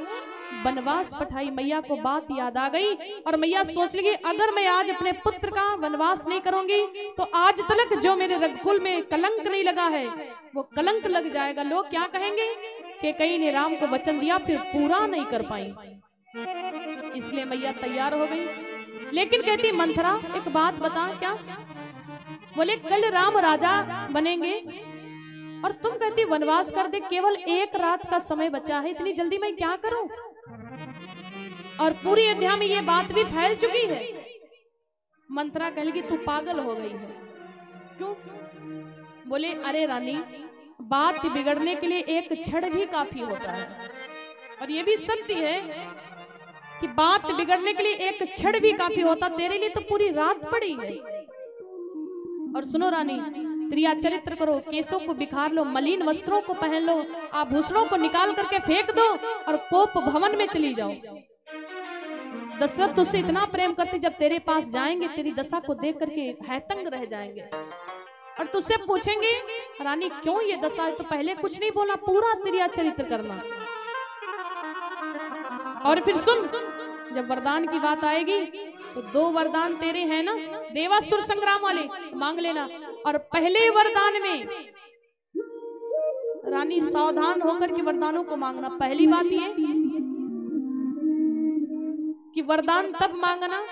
वनवास पठाई। मैया को बात याद आ गई और मैया सोच लगी, अगर मैं आज अपने पुत्र का वनवास नहीं करूंगी तो आज तक जो मेरे रघुकुल में कलंक नहीं लगा है वो कलंक लग जाएगा। लोग क्या कहेंगे कि कई ने राम को वचन दिया फिर पूरा नहीं कर पाई। इसलिए मैया तैयार हो गई, लेकिन कहती मंथरा एक बात बता। क्या? बोले कल राम राजा बनेंगे और तुम कहती वनवास कर दे, केवल एक रात का समय बचा है, इतनी जल्दी मैं क्या करूं? और पूरी अयोध्या में ये बात भी फैल चुकी है। मंत्रा कह लगी तू पागल हो गई है। क्यों? बोले अरे रानी, बात बिगड़ने के लिए एक क्षण भी काफी होता है, और ये भी सत्य है कि बात बिगड़ने के लिए एक क्षण भी काफी होता, तेरे लिए तो पूरी रात पड़ी है। और सुनो रानी, त्रिया चरित्र करो, केसों को बिखार लो, मलिन वस्त्रों को पहन लो, आभूषणों को निकाल करके फेंक दो और कोप भवन में चली जाओ। दशरथ तुझसे इतना प्रेम करते, जब तेरे पास जाएंगे तेरी दशा को देख करके हैतंग रह जाएंगे और तुझसे पूछेंगे रानी क्यों ये दशा है, तो पहले कुछ नहीं बोला, पूरा त्रिया चरित्र करना। और फिर सुन, जब वरदान की बात आएगी तो 2 वरदान तेरे हैं ना, देवासुर संग्राम वाले, मांग लेना। और पहले वरदान में रानी सावधान होकर के वरदानों को मांगना। पहली बात ये कि वरदान तब मांगना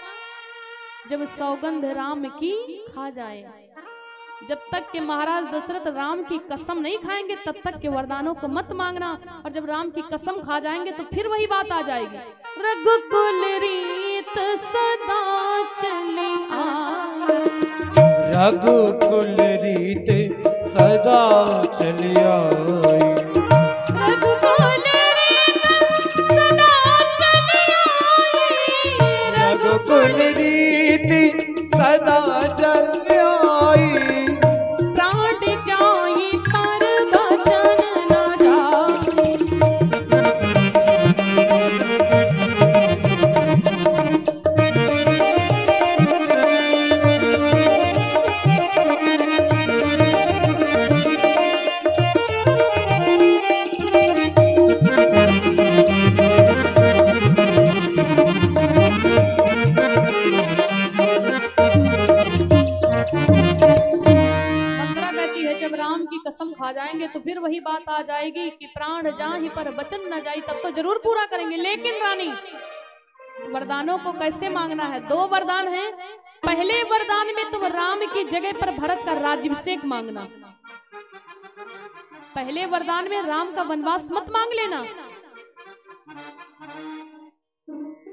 जब सौगंध राम की खा जाए। जब तक के महाराज दशरथ राम की कसम नहीं खाएंगे तब तक के वरदानों को मत मांगना, और जब राम की कसम खा जाएंगे तो फिर वही बात आ जाएगी। रघुकुल रीत सदा चली आई, रघुकुल रीत सदा चली आई, रघुकुल रीत सदा चली आई, रघुकुल रीत सदा चली आई, कसम खा जाएंगे तो फिर वही बात आ जाएगी कि प्राण जाहि पर वचन न जाई, तब तो जरूर पूरा करेंगे। लेकिन रानी वरदानों को कैसे मांगना है? 2 वरदान हैं। पहले वरदान में तुम राम की जगह पर भरत का राज्याभिषेक मांगना। पहले वरदान में राम का वनवास मत मांग लेना।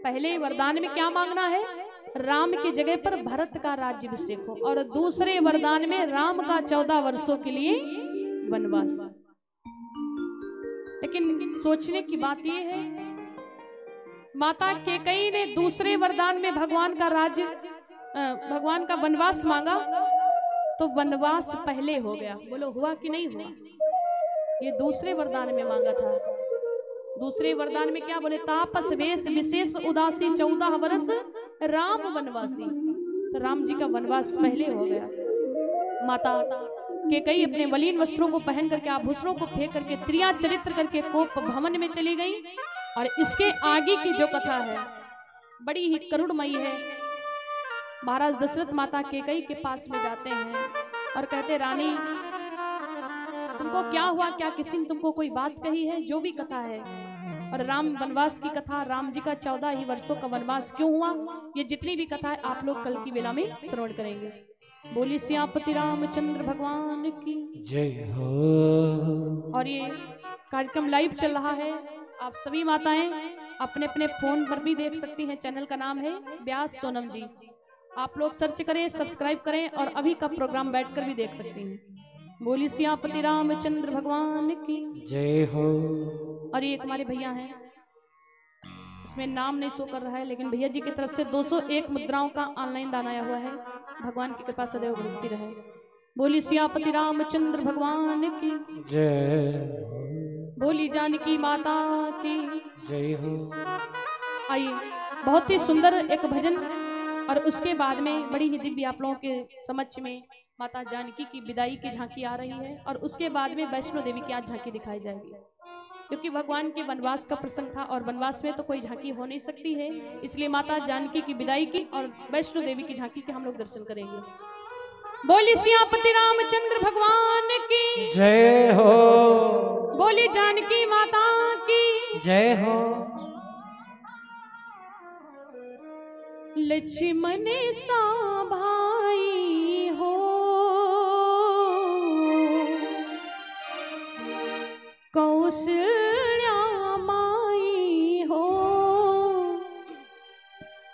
पहले वरदान में क्या मांगना है? राम की जगह पर भरत का राज्याभिषेक हो, और दूसरे वरदान में राम का 14 वर्षों के लिए वनवास। लेकिन सोचने की बात यह है, माता कैकेयी ने दूसरे वरदान में भगवान का वनवास मांगा तो वनवास पहले हो गया। बोलो हुआ कि नहीं हुआ? ये दूसरे वरदान में मांगा था। दूसरे वरदान में क्या बोले? तापस वेश विशेष उदासी 14 वर्ष राम वनवासी। तो राम जी का वनवास पहले हो गया। माता कैकेयी अपने मलिन वस्त्रों को पहन करके, आभूषणों को फेंक करके, त्रिया चरित्र करके कोप भवन में चली गई। और इसके आगे की जो कथा है बड़ी ही करुणमयी है। महाराज दशरथ माता कैकेयी के पास में जाते हैं और कहते, रानी तुमको क्या हुआ, क्या किसी ने तुमको कोई बात कही है, जो भी कथा है। और राम वनवास की कथा, राम जी का 14 ही वर्षों का वनवास क्यों हुआ, ये जितनी भी कथा है आप लोग कल की बेला में श्रवण करेंगे। बोली सियापति रामचंद्र भगवान की जय हो। और ये कार्यक्रम लाइव चल रहा है, आप सभी माताएं अपने अपने फोन पर भी देख सकती हैं। चैनल का नाम है व्यास सोनम जी, आप लोग सर्च करें, सब्सक्राइब करें और अभी का प्रोग्राम बैठकर भी देख सकती हैं। बोली सियापति रामचंद्र भगवान की जय हो। और ये हमारे भैया हैं, इसमें नाम नहीं शो कर रहा है, लेकिन भैया जी की तरफ से 201 मुद्राओं का ऑनलाइन दान आया हुआ है। भगवान की कृपा सदैव बरसती रहे। बोली सियापति रामचंद्र भगवान की जय। बोली जानकी माता की जय हो। आइए, बहुत ही सुंदर एक भजन और उसके बाद में बड़ी ही दिव्य आप लोगों के समक्ष में माता जानकी की विदाई की झांकी आ रही है और उसके बाद में वैष्णो देवी की आज झांकी दिखाई जाएगी, क्योंकि भगवान के वनवास का प्रसंग था और वनवास में तो कोई झांकी हो नहीं सकती है, इसलिए माता जानकी की विदाई की और वैष्णो देवी की झांकी के हम लोग दर्शन करेंगे। बोली सियापति रामचंद्र भगवान की जय हो। बोली जानकी माता की जय हो। लक्ष्मण सा भाई हो, कौशल्या माई हो,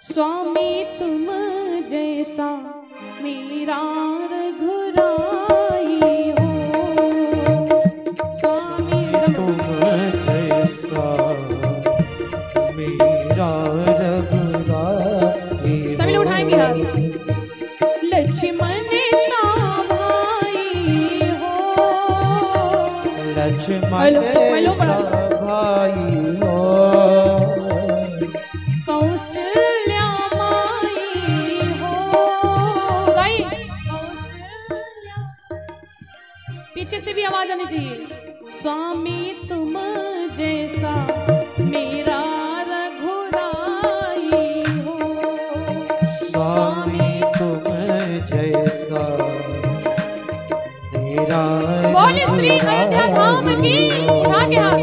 स्वामी तुम जैसा मेरा रघुराई हो, स्वामी तुम जैसा मेरा रघुराई। सभी लोग उठाएंगे हाथ। लक्ष्मण सा भाई हो, लक्ष्मण सा भाई हो, कौशल्या माई हो। गाई कौशल्या, पीछे से भी आवाज आनी चाहिए। स्वामी तुम जैसा मेरा रघुराई हो, स्वामी तुम जैसा मेरा। बोले श्री अयोध्या धाम की आगे हाथ।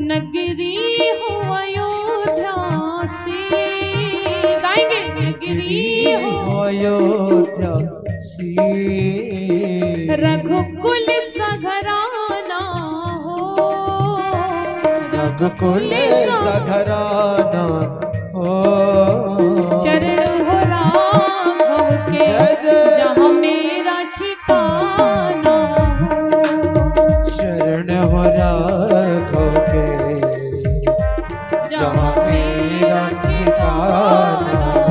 नगरी हो अयोध्या से, गाएंगे नगरी हो अयोध्या से, रघुकुल सघराना हो, रघुकुल सघराना हो, चरण हो राघव के जहाँ मेरा ठिकाना हो, शरण हो राघव के जहाँ मेरा ठिकाना हो।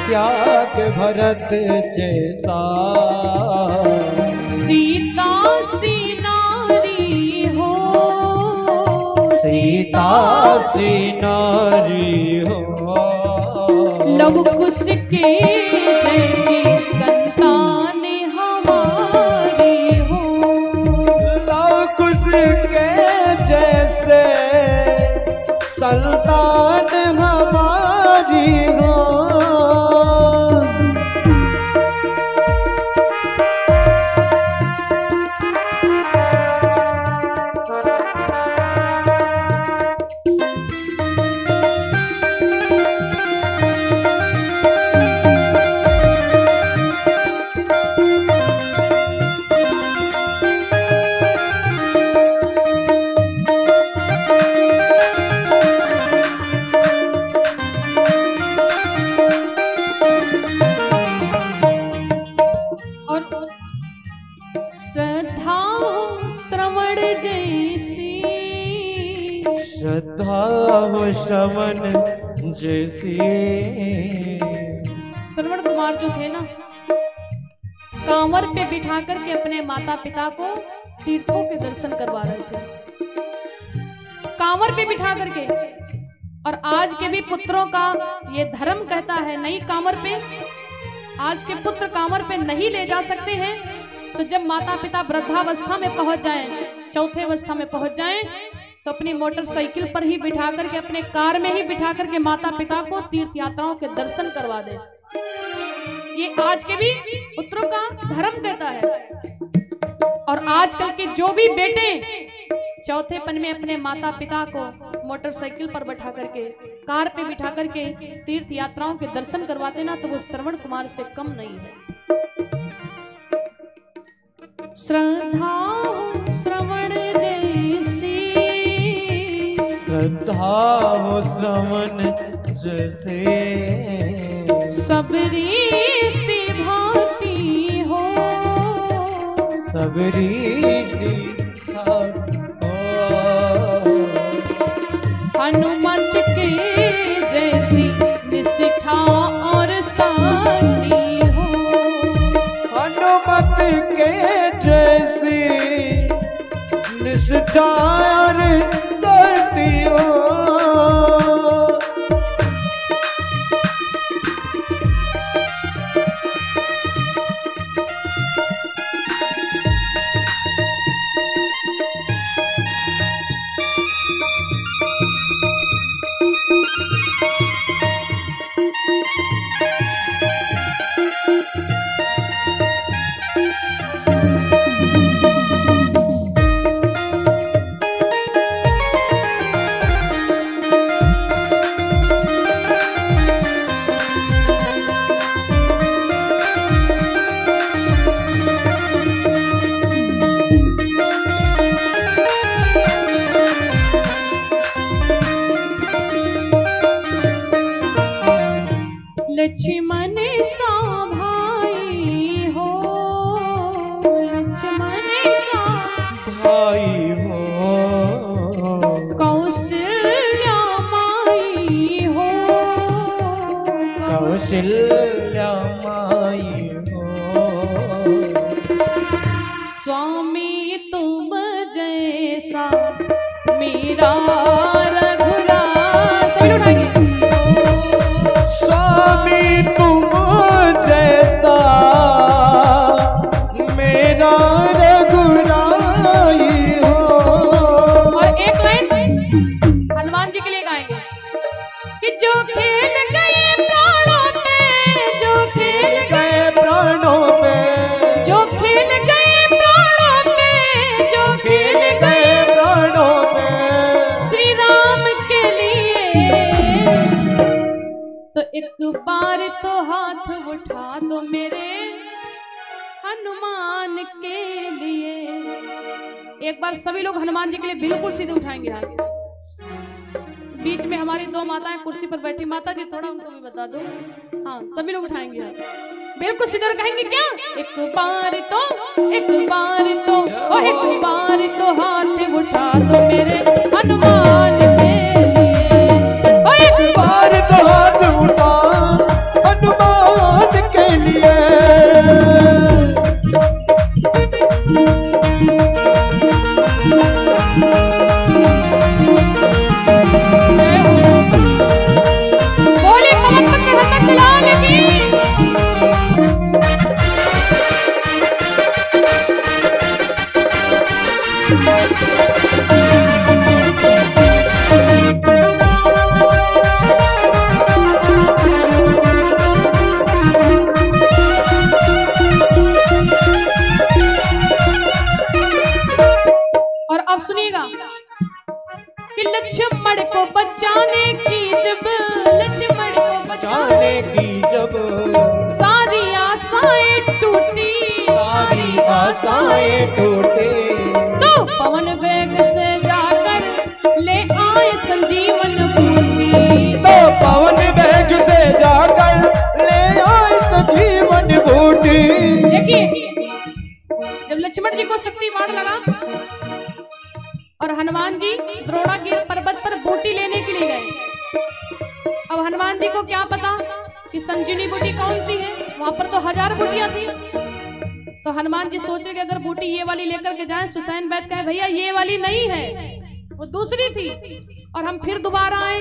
त्याग भरत जैसा, सीता सी नारी हो, सीता सी नारी हो, लव कुश के जैसी संतान हमारी हो। लव कुश के जैसे संतान हमारी हो। श्रद्धा श्रवण जैसी, श्रद्धा हो श्रवण जैसी। श्रवण कुमार जो थे ना, कांवर पे बिठा करके अपने माता पिता को तीर्थों के दर्शन करवा रहे थे, कांवर पे बिठा करके। और आज के भी पुत्रों का ये धर्म कहता है, नहीं कांवर पे आज के पुत्र कांवर पे नहीं ले जा सकते हैं। तो जब माता पिता वृद्धावस्था में पहुंच जाएं, चौथे अवस्था में पहुंच जाएं, तो अपनी मोटरसाइकिल पर ही बिठा करके, अपने कार में ही बिठा करके माता पिता को तीर्थ यात्राओं के दर्शन करवा दे। ये आज के भी पुत्रों का धर्म कहता है। और आजकल के जो भी बेटे चौथेपन में अपने माता पिता को मोटरसाइकिल पर बैठा करके, कार पे बिठा करके तीर्थ यात्राओं के दर्शन करवाते ना, तो वो श्रवण कुमार से कम नहीं है। श्रद्धा श्रवण जैसी, श्रद्धा हो श्रवण जैसे। सबरी सी भांति हो, सबरी सी हनुमत के जैसी निष्ठा और शांति हो। हनुमत के जैसी निष्ठा और शांति हो। लक्ष्मण सा भाई हो, लक्ष्मण सा भाई हो। कौशल्या माई हो, कौशल्या माई हो। स्वामी तुम जैसा मेरा रघुराज। सभी लोग उठाएंगे। स्वामी तुम जैसा मेरा रघुराई हो। और एक लाइन हनुमान जी के लिए गाएंगे कि जो खेल गए प्राणों पे, जो खेल गए प्राणों पे, जो खेल गए प्राणों पे, जो खेल गए प्राणों पे, श्री राम के लिए। तो एक बार तो हाथ उठा दो मेरे हनुमान के लिए। एक बार सभी लोग हनुमान जी के लिए बिल्कुल सीधे उठाएंगे हाथ। बीच में हमारी दो माताएं कुर्सी पर बैठी, माता जी थोड़ा उनको भी बता दो। हाँ, सभी लोग उठाएंगे हाथ बिल्कुल सीधे और कहेंगे क्या? एक बार तो, एक बार तो, ओ एक बार तो हाथ उठा दो मेरे हनुमान के लिए। ओ एक बार तो हाथ उठा हनुमान के लिए। बोले पवन पत्ते हनुमान टूटे। तो पवन वेग से जाकर ले आए संजीवन बूटी। तो पवन वेग से जाकर ले आए संजीवन बूटी। देखिए जब लक्ष्मण जी को शक्ति बाण लगा और हनुमान जी द्रोणागिर पर्वत पर बूटी लेने के लिए गए। अब हनुमान जी को क्या पता कि संजीवनी बूटी कौन सी है, वहां पर तो 1000 बूटियां थी। तो हनुमान जी सोचे कि अगर बूटी ये वाली लेकर के जाएं, सुसैन बैठ कहे भैया ये वाली नहीं है, वो दूसरी थी, और हम फिर दोबारा आए,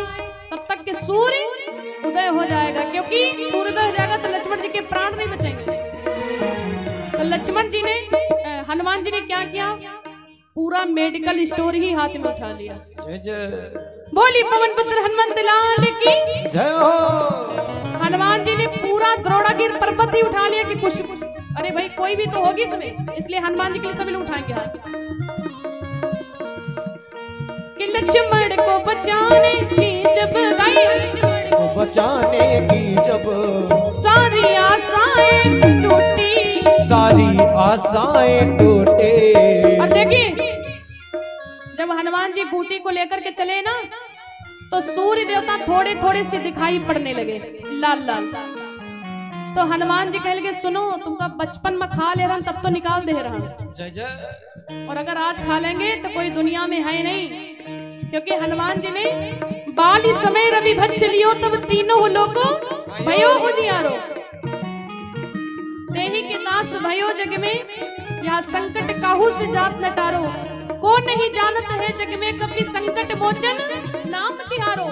तब तक के सूर्य उदय हो जाएगा, क्योंकि सूर्योदय हो जाएगा तो लक्ष्मण जी के प्राण नहीं बचेंगे। तो लक्ष्मण जी ने हनुमान जी ने क्या किया, पूरा मेडिकल स्टोर ही हाथ में उठा लिया। जय जय बोली पवन पुत्र हनुमंत लाल की जय हो। हनुमान जी ने पूरा द्रोणागिर पर्वत ही उठा लिया कि कुछ अरे भाई कोई भी तो होगी इसमें, इसलिए हनुमान जी के लिए सभी लोग उठाएंगे हाथ। कि लक्ष्मण को बचाने की जब गई, को बचाने की जब सारी आशाएं टूटी, सारी आशाएं टूटे। और देखिए जब हनुमान जी बूटी को लेकर के चले ना, तो सूर्य देवता थोड़े थोड़े से दिखाई पड़ने लगे, लाल लाल। तो हनुमान जी कह लगे सुनो, तुमका बचपन में खा ले रहा तब तो निकाल दे रहा, जय जय। और अगर आज खा लेंगे तो कोई दुनिया में है नहीं, क्योंकि हनुमान जी ने बाली समय रवि भक्ष लियो तब तीनों लोगों भयो उजियारो, देही के दास भयो जग में, यहाँ संकट काहू से जात न टारो, कौन नहीं जानत है जग में कभी संकट मोचन नाम तिहारो।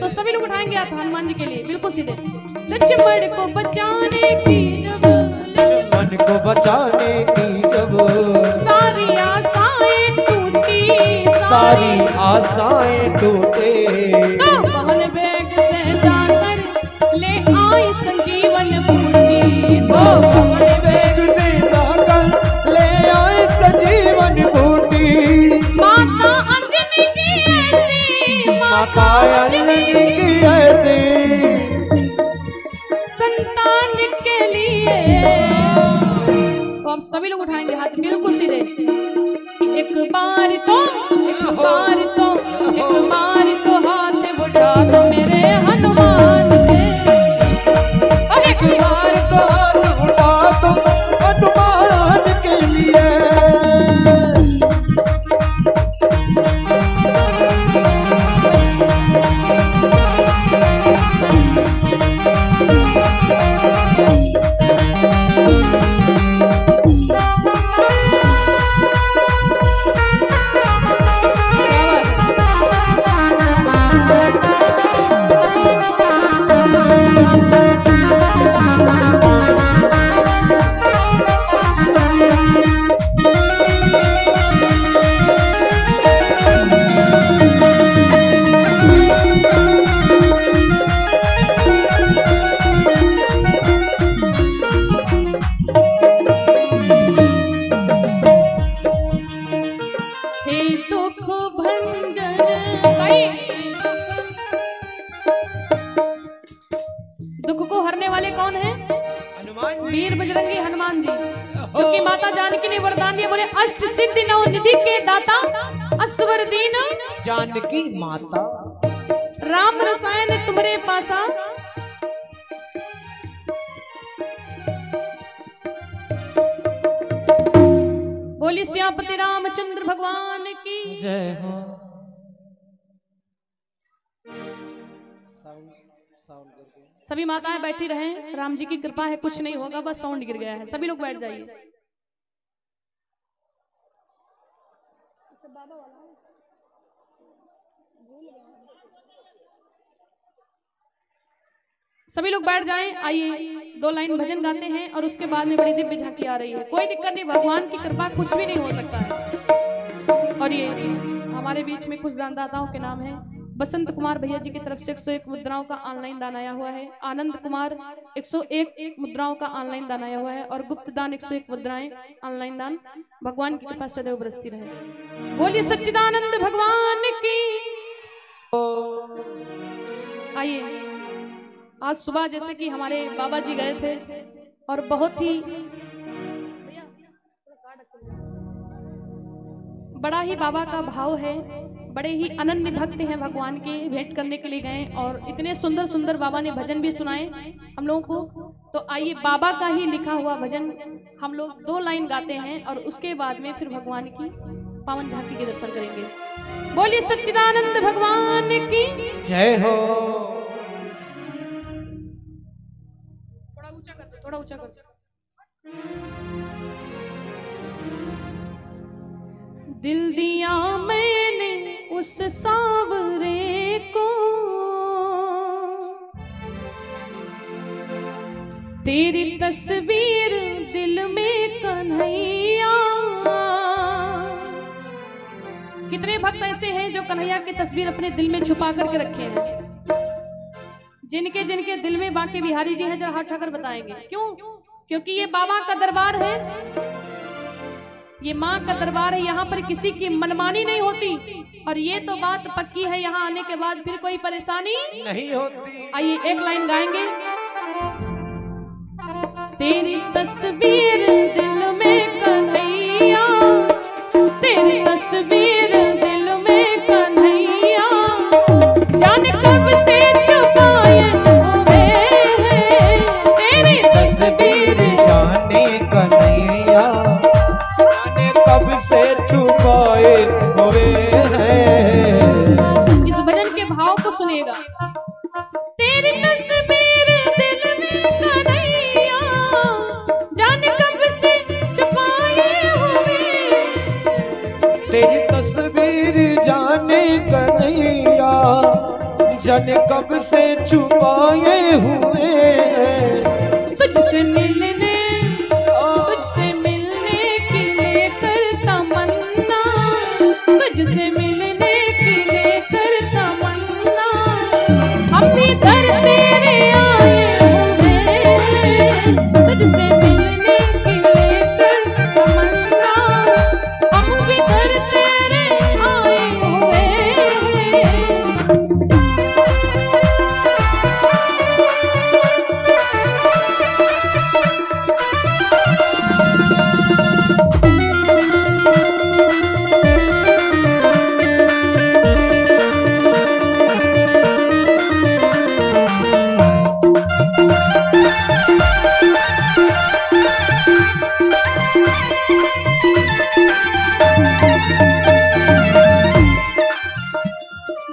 तो सभी लोग उठाएंगे आप हनुमान जी के लिए बिल्कुल सीधे। लक्ष्मण को बचाने की जब, लक्ष्मण को बचाने की जब सारी आशाएं टूटी, सारी आशाएं टूटे। तो पवन वेग से जाकर ले आई संजीवन बूटी। तो पवन वेग से जाकर ले आए संजीवन बूटी। माता अंजनी की ऐसी, माता अंजनी की ऐसी संतान के लिए। तो अब सभी लोग उठाएंगे हाथ बिल्कुल सीधे। एक बार तो एक बार तो एक बार तो हाथ उठा दो मेरे हनुमान के, एक बार तो हाथ उठा दो हनुमान के लिए। दुख को हरने वाले कौन है? हनुमान जी। वीर बजरंगी हनुमान जी, क्योंकि माता जानकी ने वरदान दिया, बोले अष्ट सिद्धि नौ निधि के दाता असवर दीन जानकी माता। राम रसायन तुम्हारे पासा, बोली श्यामपति रामचंद्र भगवान की जय हो। सभी माताएं बैठी रहें, राम जी की कृपा है, कुछ नहीं होगा, बस साउंड गिर गया है। सभी लोग बैठ जाइए। सभी लोग बैठ जाएं। आइए 2 लाइन भजन गाते हैं और उसके बाद में बड़ी दिव्य झांकी आ रही है। कोई दिक्कत नहीं, भगवान की कृपा कुछ भी नहीं हो सकता है। और ये हमारे बीच में कुछ दानदाताओं के नाम है। बसंत कुमार भैया जी की तरफ से 101 मुद्राओं का ऑनलाइन दान आया हुआ है। आनंद कुमार 101 मुद्राओं का ऑनलाइन दान आया हुआ है। और गुप्त दान 101 मुद्राएं ऑनलाइन दान। भगवान की कृपा सदैव बरसती रहे। बोलिए सच्चिदानंद भगवान की। आइए, आज सुबह जैसे कि हमारे बाबा जी गए थे और बहुत ही बड़ा ही बाबा का भाव है, बड़े ही अनन्य भक्त हैं भगवान के, भेंट करने के लिए गए और इतने सुंदर सुंदर बाबा ने भजन भी सुनाए हम लोगों को। तो आइए बाबा का ही लिखा हुआ भजन हम लोग 2 लाइन गाते हैं और उसके बाद में फिर भगवान की पावन झांकी के दर्शन करेंगे। बोलिए सच्चिदानंद भगवान की जय हो। थोड़ा ऊंचा कर दो, थोड़ा ऊंचा कर दो। दिल दिया मैंने उस सांवरे को, तेरी तस्वीर दिल में कन्हैया। कितने भक्त ऐसे हैं जो कन्हैया की तस्वीर अपने दिल में छुपा करके रखे हैं? जिनके जिनके दिल में बांके बिहारी जी हैं जरा हाथ उठाकर बताएंगे। क्यों? क्योंकि ये बाबा का दरबार है, ये माँ का दरबार है, यहाँ पर किसी की मनमानी नहीं होती। और ये तो बात पक्की है, यहाँ आने के बाद फिर कोई परेशानी नहीं होती। आइए एक लाइन गाएंगे। तेरी तस्वीर दिल में कन्हैया, तेरी तस्वीर दिल में कन्हैया, जाने कब से छुपाए हुए हैं तेरी तस्वीर जाने कन्हैया, जाने कब से छुपाए हुए हैं। इस भजन के भाव को सुनिएगा। तेरी तस्वीर दिल में कन्हैया, जाने कब से छुपाए हुए, तेरी तस्वीर जाने कन्हैया, जाने कब से छुपाए हुए हैं। तुझसे मिलने की लेकर तमन्ना, तुझसे मिलने की लेकर तमन्ना, हम भी दर तेरे आए हुए हैं। तुझसे मिलने की लेकर तमन्ना, हम भी दर तेरे आए हुए हैं।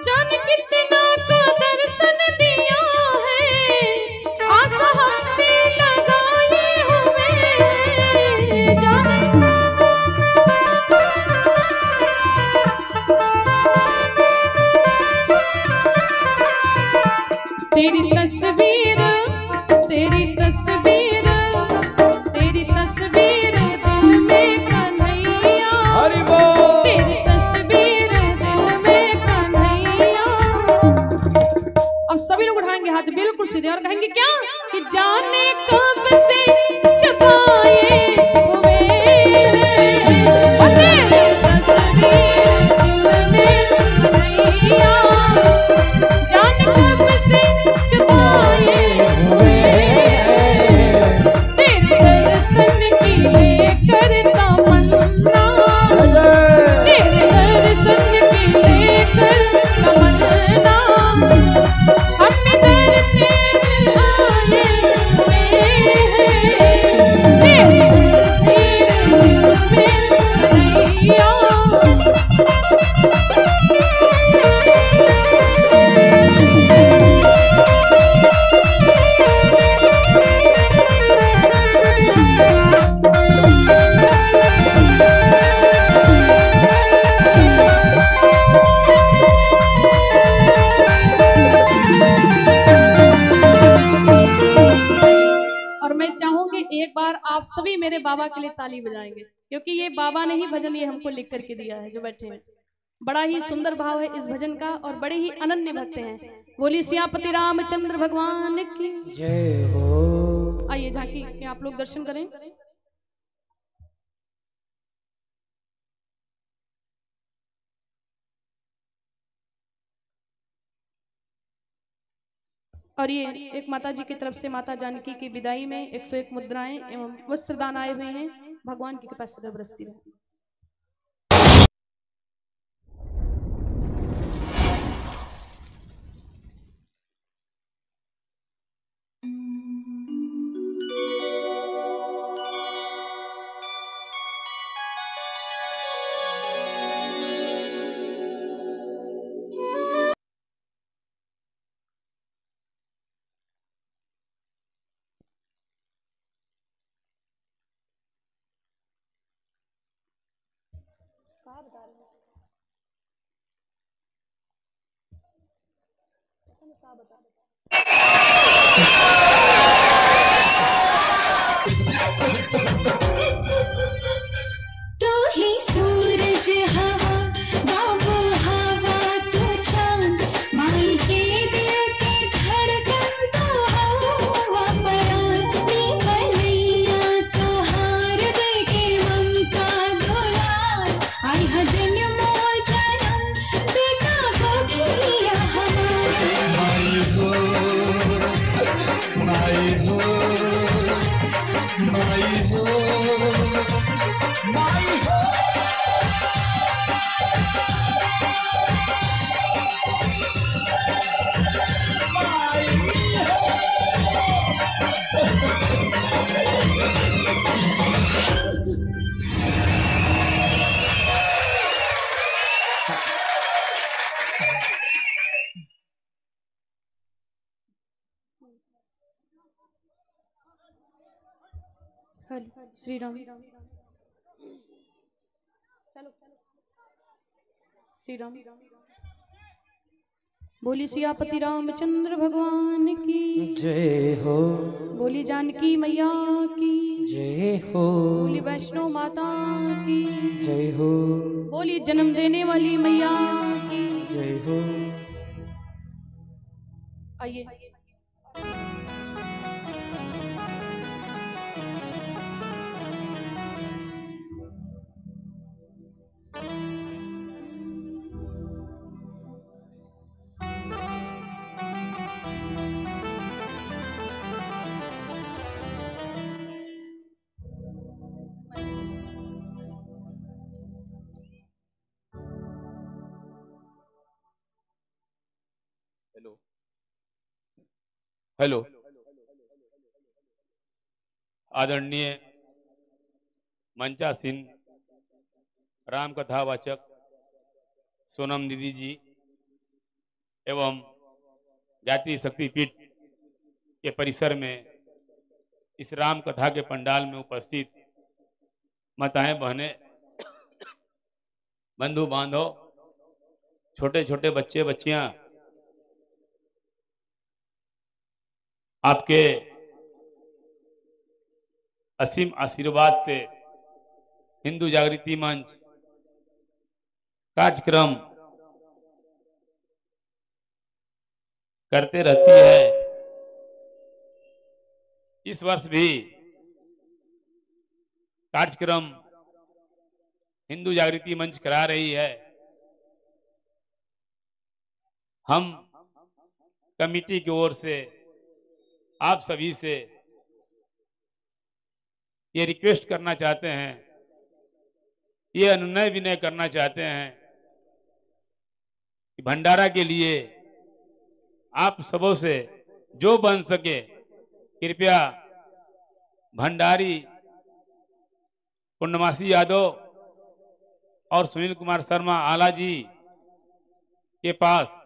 जाने कितना का दर्शन दिया है, आशा हमसे लगाए हुए हैं। जाने तेरी तस्वीर, तेरी तस्वीर, तेरी तस्वीर दिल में कन्हैया, हरि बोल। तेरी तस्वीर दिल में कन्हैया। अब सभी लोग उठाएंगे हाथ बिल्कुल सीधे और कहेंगे क्या? कि जाने कब से छुपाए हुए हैं ओ तेरी तस्वीर दिल में कन्हैया, जाने कब से छुपाए हुए हैं तेरे दर्शन की लेकर तमन्ना, तेरे दर्शन की लेकर तमन्ना, हम दर तेरे आए हुए हैं तेरी तस्वीर दिल में कन्हैया। और मैं चाहूंगी एक बार आप सभी मेरे बाबा के लिए ताली बजाएंगे, क्योंकि ये बाबा ने ही भजन ये हमको लिख करके दिया है जो बैठे हैं। बड़ा ही सुंदर भाव है इस भजन का और बड़े ही अनन्य भक्त हैं। बोलिए सियापति रामचंद्र भगवान की जय हो। आइए झांकी के आप लोग दर्शन करें। और ये एक माता जी की तरफ से माता जानकी की विदाई में 101 मुद्राएं एवं वस्त्रदान आए हुए हैं। भगवान की कृपा से बरसती रहे। तू ही सूरज हवा बाबू हवा तू चांद माई के दिल की धड़कन तो हवा परान नी भलैया तो हार दे के ममता दुलार आई हा जन्मो जन्म बेटा बघिया हमार माई हो माई हो माई हो माई हो श्री राम श्री राम बोली सियापति रामचंद्र भगवान की जय हो, बोली जानकी मैया की जय हो, बोली वैष्णो माता की जय हो, बोली जन्म देने वाली मैया की जय हो। आइए हेलो आदरणीय मंचासीन राम कथा वाचक सोनम दीदी जी एवं जाति शक्तिपीठ के परिसर में इस राम कथा के पंडाल में उपस्थित माताएं बहनें बंधु बांधव छोटे छोटे बच्चे बच्चियां आपके असीम आशीर्वाद से हिंदू जागृति मंच कार्यक्रम करते रहती है। इस वर्ष भी कार्यक्रम हिंदू जागृति मंच करा रही है। हम कमेटी की ओर से आप सभी से ये रिक्वेस्ट करना चाहते हैं, ये अनुनय विनय करना चाहते हैं कि भंडारा के लिए आप सबों से जो बन सके कृपया भंडारी पूर्णमासी यादव और सुनील कुमार शर्मा आला जी के पास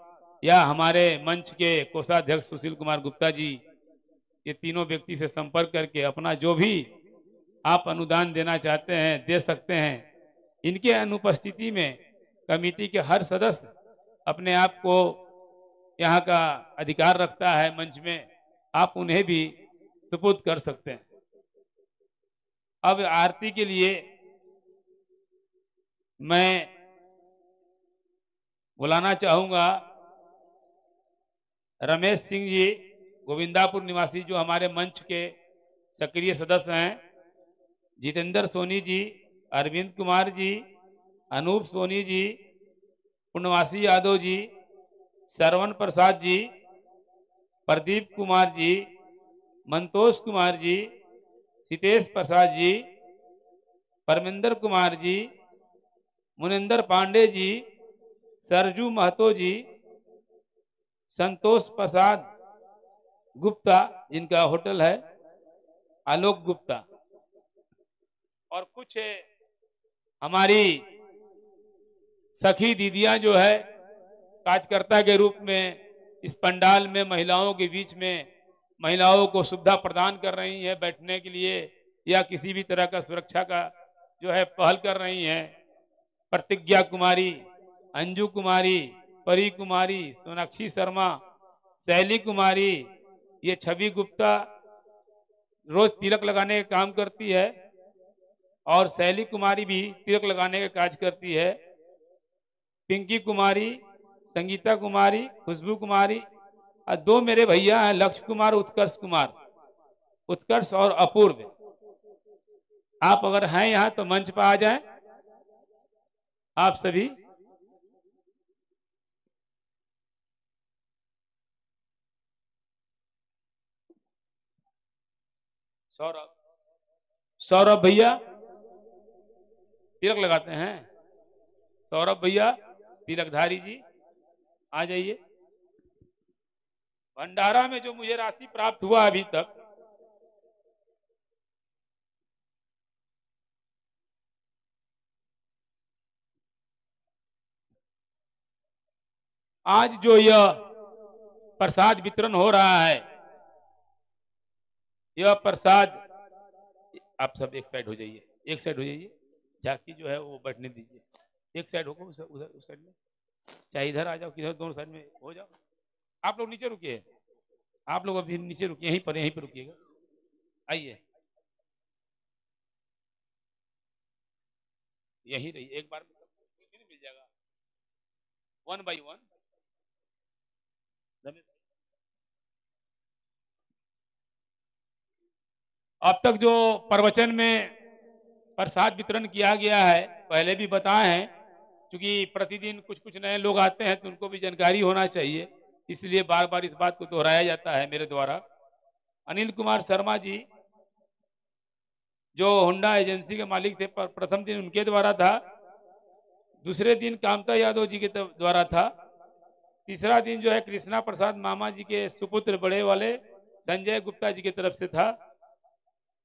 या हमारे मंच के कोषाध्यक्ष सुशील कुमार गुप्ता जी, ये तीनों व्यक्ति से संपर्क करके अपना जो भी आप अनुदान देना चाहते हैं दे सकते हैं। इनके अनुपस्थिति में कमेटी के हर सदस्य अपने आप को यहाँ का अधिकार रखता है मंच में, आप उन्हें भी सुपुर्द कर सकते हैं। अब आरती के लिए मैं बुलाना चाहूंगा रमेश सिंह जी, गोविंदापुर निवासी, जो हमारे मंच के सक्रिय सदस्य हैं, जितेंद्र सोनी जी, अरविंद कुमार जी, अनूप सोनी जी, पूर्णवासी यादव जी, श्रवण प्रसाद जी, प्रदीप कुमार जी, मंतोष कुमार जी, सितेश प्रसाद जी, परमेंद्र कुमार जी, मुनिंदर पांडे जी, सरजू महतो जी, संतोष प्रसाद गुप्ता जिनका होटल है, आलोक गुप्ता, और कुछ हमारी सखी दीदियां जो है कार्यकर्ता के रूप में इस पंडाल में महिलाओं के बीच में महिलाओं को सुविधा प्रदान कर रही हैं बैठने के लिए या किसी भी तरह का सुरक्षा का जो है पहल कर रही हैं। प्रतिज्ञा कुमारी, अंजू कुमारी, परी कुमारी, सोनाक्षी शर्मा, शैली कुमारी, ये छवि गुप्ता रोज तिलक लगाने का काम करती है और शैली कुमारी भी तिलक लगाने का काज करती है। पिंकी कुमारी, संगीता कुमारी, खुशबू कुमारी और दो मेरे भैया हैं लक्ष्य कुमार, उत्कर्ष कुमार, उत्कर्ष और अपूर्व। आप अगर हैं यहाँ तो मंच पर आ जाएं आप सभी। सौरभ, सौरभ भैया तिलक लगाते हैं। सौरभ भैया तिलकधारी जी आ जाइए। भंडारा में जो मुझे राशि प्राप्त हुआ अभी तक, आज जो यह प्रसाद वितरण हो रहा है, यह प्रसाद, आप सब एक साइड हो जाइए, एक साइड हो जाइए। झांकी जो है वो बैठने दीजिए, एक साइड होकर उधर उस साइड में, चाहे इधर आ जाओ किधर, दोनों साइड में हो जाओ। आप लोग नीचे रुकिए, आप लोग अभी नीचे रुकिए, यहीं पर रुकिएगा। आइए यहीं रहिए, एक बार में मिल जाएगा, 1 by 1। अब तक जो प्रवचन में प्रसाद वितरण किया गया है, पहले भी बताए हैं, क्योंकि प्रतिदिन कुछ कुछ नए लोग आते हैं तो उनको भी जानकारी होना चाहिए, इसलिए बार बार इस बात को दोहराया जाता है मेरे द्वारा। अनिल कुमार शर्मा जी जो होंडा एजेंसी के मालिक थे, प्रथम दिन उनके द्वारा था, दूसरे दिन कामता यादव जी के द्वारा था, तीसरा दिन जो है कृष्णा प्रसाद मामा जी के सुपुत्र बड़े वाले संजय गुप्ता जी की तरफ से था,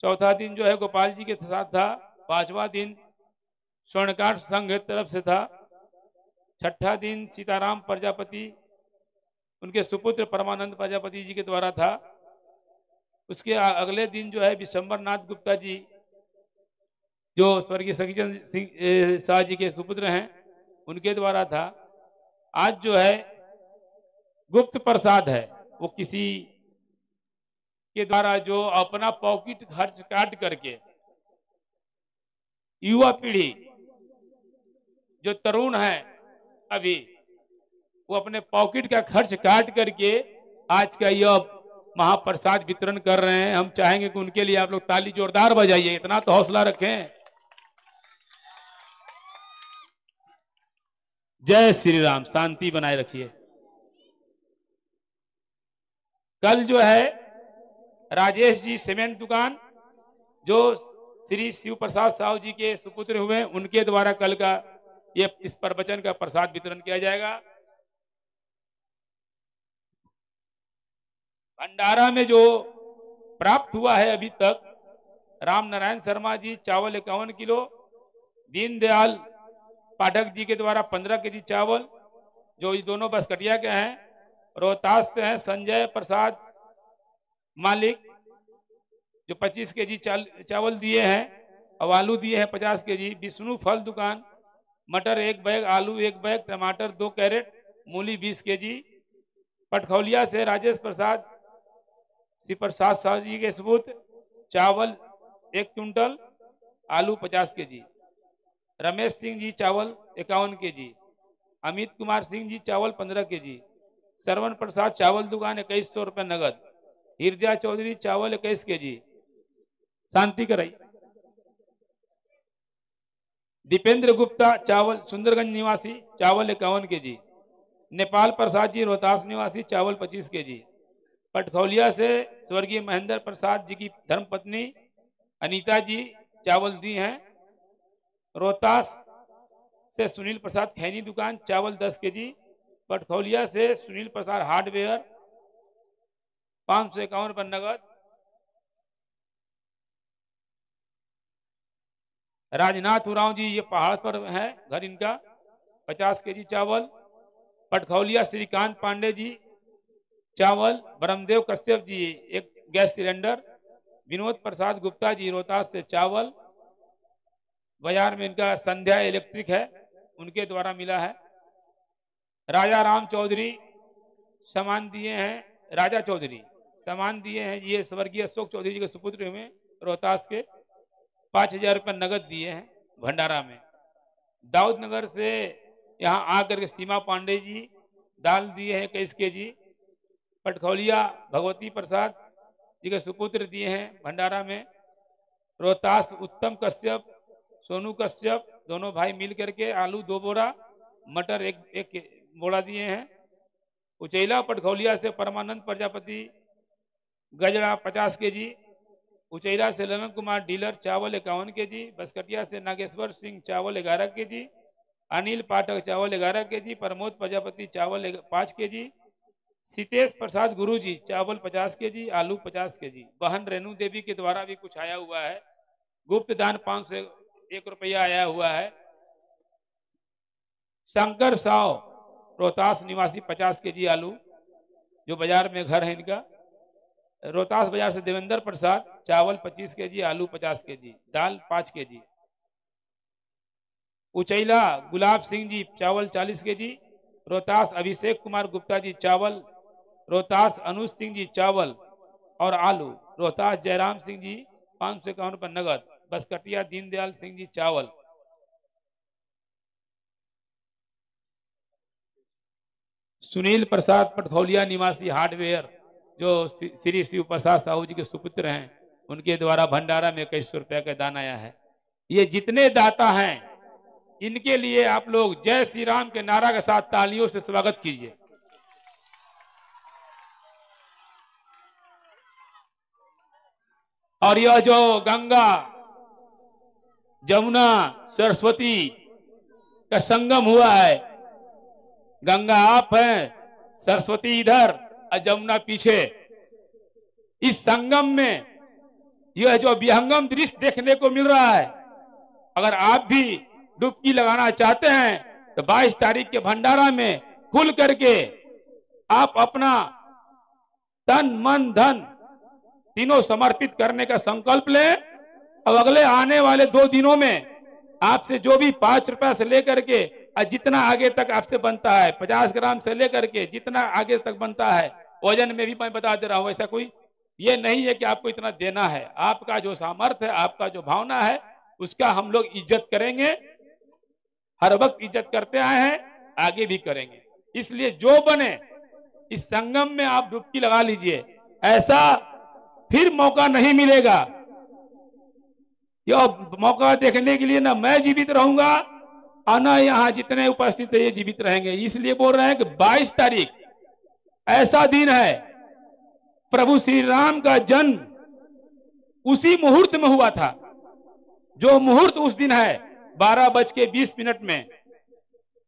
चौथा दिन जो है गोपाल जी के साथ था, पांचवा दिन स्वर्णकार संघ तरफ से था, छठा दिन सीताराम प्रजापति उनके सुपुत्र परमानंद प्रजापति जी के द्वारा था, उसके अगले दिन जो है विशंबर नाथ गुप्ता जी जो स्वर्गीय सखीचंद सिंह शाह जी के सुपुत्र हैं उनके द्वारा था। आज जो है गुप्त प्रसाद है, वो किसी के द्वारा जो अपना पॉकेट खर्च काट करके, युवा पीढ़ी जो तरुण है अभी, वो अपने पॉकेट का खर्च काट करके आज का यह महाप्रसाद वितरण कर रहे हैं। हम चाहेंगे कि उनके लिए आप लोग ताली जोरदार बजाइए, इतना तो हौसला रखें। जय श्री राम, शांति बनाए रखिए। कल जो है राजेश जी सीमेंट दुकान जो श्री शिव प्रसाद साहू जी के सुपुत्र हुए, उनके द्वारा कल का ये इस प्रवचन का प्रसाद वितरण किया जाएगा। भंडारा में जो प्राप्त हुआ है अभी तक, राम नारायण शर्मा जी चावल 51 किलो, दीनदयाल पाठक जी के द्वारा 15 केजी चावल, जो ये दोनों बसकटिया के हैं, रोहतास से हैं संजय प्रसाद मालिक जो 25 केजी चावल दिए हैं, और आलू दिए हैं 50 केजी। विष्णु फल दुकान मटर 1 बैग, आलू 1 बैग, टमाटर 2 कैरेट, मूली 20 केजी। पटखौलिया से राजेश प्रसाद श्री प्रसाद साहू जी के सबूत चावल 1 क्विंटल, आलू 50 केजी। रमेश सिंह जी चावल 51 केजी। अमित कुमार सिंह जी चावल 15 केजी। श्रवण प्रसाद चावल दुकान 2100 रुपये नगद। हृदया चौधरी चावल 21 केजी। शांति कराई। दीपेंद्र गुप्ता चावल सुंदरगंज निवासी चावल 51 केजी। नेपाल प्रसाद जी रोहतास निवासी चावल 25 केजी। पटखौलिया से स्वर्गीय महेंद्र प्रसाद जी की धर्मपत्नी अनीता जी चावल दी हैं। रोहतास से सुनील प्रसाद खैनी दुकान चावल 10 केजी। पटखौलिया से सुनील प्रसाद हार्डवेयर 551 रुपये नगद। राजनाथ उराव जी ये पहाड़ पर है घर इनका 50 केजी चावल। पटखौलिया श्रीकांत पांडे जी चावल। Brahmadev Kashyap ji 1 gas cylinder. विनोद प्रसाद गुप्ता जी रोहतास से चावल। बाजार में इनका संध्या इलेक्ट्रिक है उनके द्वारा मिला है। राजा राम चौधरी सम्मान दिए हैं, राजा चौधरी सम्मान दिए हैं, ये स्वर्गीय अशोक चौधरी जी के सुपुत्र हुए रोहतास के। 5,000 रुपये नगद दिए हैं भंडारा में। दाऊद नगर से यहाँ आकर के सीमा पांडे जी दाल दिए हैं 21 kg। पटखौलिया भगवती प्रसाद जी के सुपुत्र दिए हैं भंडारा में। रोहतास उत्तम कश्यप, सोनू कश्यप दोनों भाई मिल करके आलू 2 बोरा, मटर एक बोरा दिए हैं। उचैला पटखौलिया से परमानंद प्रजापति गजरा 50 kg। उचैला से ललन कुमार डीलर चावल 51 kg। बसकटिया से नागेश्वर सिंह चावल 11 kg। अनिल पाठक चावल 11 kg। प्रमोद प्रजापति चावल 5 kg। सीतेश प्रसाद गुरुजी चावल 50 kg, आलू 50 kg। बहन रेणु देवी के द्वारा भी कुछ आया हुआ है। गुप्त दान 501 रुपया आया हुआ है। शंकर साव रोहतास निवासी 50 kg आलू, जो बाजार में घर है इनका। रोहतास बाजार से देवेंद्र प्रसाद चावल 25 kg, आलू 50 kg, दाल 5 kg। उचैला गुलाब सिंह जी चावल 40 kg। रोहतास अभिषेक कुमार गुप्ता जी चावल। रोहतास अनुज सिंह जी चावल और आलू। रोहतास जयराम सिंह जी 551 रुपये नगद। बसकटिया दीनदयाल सिंह जी चावल। सुनील प्रसाद पटखौलिया निवासी हार्डवेयर, जो श्री शिव प्रसाद साहू जी के सुपुत्र हैं, उनके द्वारा भंडारा में 2100 रुपया का दान आया है। ये जितने दाता हैं इनके लिए आप लोग जय श्री राम के नारा के साथ तालियों से स्वागत कीजिए। और यह जो गंगा जमुना सरस्वती का संगम हुआ है, गंगा आप हैं, सरस्वती इधर और जमुना पीछे, इस संगम में यह जो विहंगम दृश्य देखने को मिल रहा है, अगर आप भी डुबकी लगाना चाहते हैं तो 22 तारीख के भंडारा में खुल करके आप अपना तन मन धन तीनों समर्पित करने का संकल्प लें। अब अगले आने वाले 2 दिनों में आपसे जो भी 5 रुपया से लेकर के जितना आगे तक आपसे बनता है, 50 ग्राम से लेकर के जितना आगे तक बनता है, वजन में भी मैं बता दे रहा हूं, ऐसा कोई ये नहीं है कि आपको इतना देना है। आपका जो सामर्थ्य है, आपका जो भावना है, उसका हम लोग इज्जत करेंगे। हर वक्त इज्जत करते आए हैं, आगे भी करेंगे। इसलिए जो बने इस संगम में आप डुबकी लगा लीजिए, ऐसा फिर मौका नहीं मिलेगा। यह मौका देखने के लिए ना मैं जीवित रहूंगा और ना यहाँ जितने उपस्थित है ये जीवित रहेंगे। इसलिए बोल रहे हैं कि 22 तारीख ऐसा दिन है, प्रभु श्री राम का जन्म उसी मुहूर्त में हुआ था। जो मुहूर्त उस दिन है 12:20 में,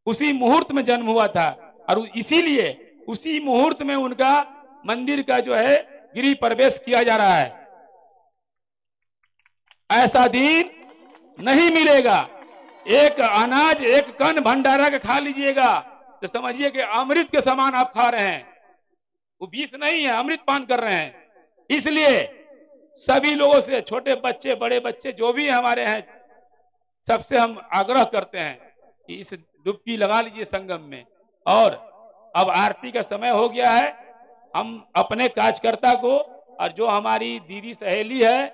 उसी मुहूर्त में जन्म हुआ था। और इसीलिए उसी मुहूर्त में उनका मंदिर का जो है गृह प्रवेश किया जा रहा है। ऐसा दिन नहीं मिलेगा। एक अनाज एक कण भंडारा का खा लीजिएगा तो समझिए कि अमृत के समान आप खा रहे हैं। वो विष नहीं है, अमृत पान कर रहे हैं। इसलिए सभी लोगों से, छोटे बच्चे बड़े बच्चे जो भी हमारे हैं, सबसे हम आग्रह करते हैं कि इस डुबकी लगा लीजिए संगम में। और अब आरती का समय हो गया है। हम अपने कार्यकर्ता को और जो हमारी दीदी सहेली है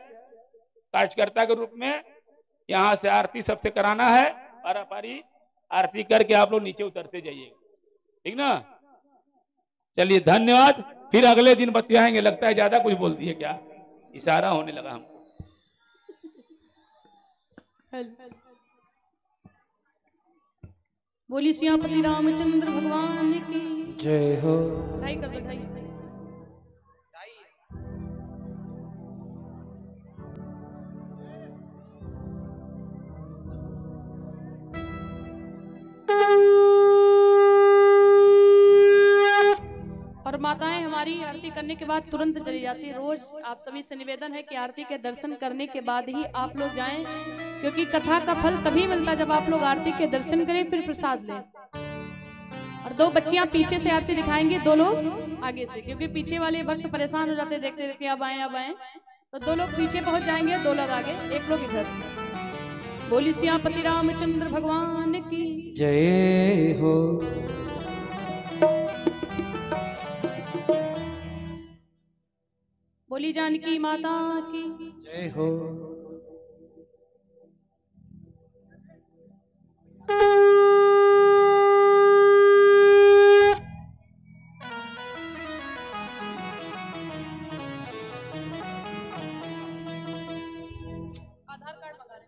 कार्यकर्ता के रूप में यहाँ से आरती सबसे कराना है। और हमारी आरती करके आप लोग नीचे उतरते जाइए, ठीक ना। चलिए धन्यवाद। फिर अगले दिन बतियाएंगे। लगता है ज्यादा कुछ बोल दिए क्या, इशारा होने लगा हमको। बोली सियापति रामचंद्र भगवान की जय हो। ढाई कर दो, ढाई। और माताएं हमारी आरती करने के बाद तुरंत चली जाती है। रोज आप सभी से निवेदन है कि आरती के दर्शन करने के बाद ही आप लोग जाएं, क्योंकि कथा का फल तभी मिलता जब आप लोग आरती के दर्शन करें फिर प्रसाद लें। और 2 बच्चियां पीछे से आरती दिखाएंगे, 2 लोग आगे से, क्योंकि पीछे वाले भक्त परेशान हो जाते देखते देखते अब आए अब आए। तो 2 लोग पीछे पहुंच जाएंगे, 2 लोग आगे, 1 लोग इधर। बोली सियापति रामचंद्र भगवान की जय हो। बोली जानकी माता की जय हो। आधार कार्ड मंगा रहे।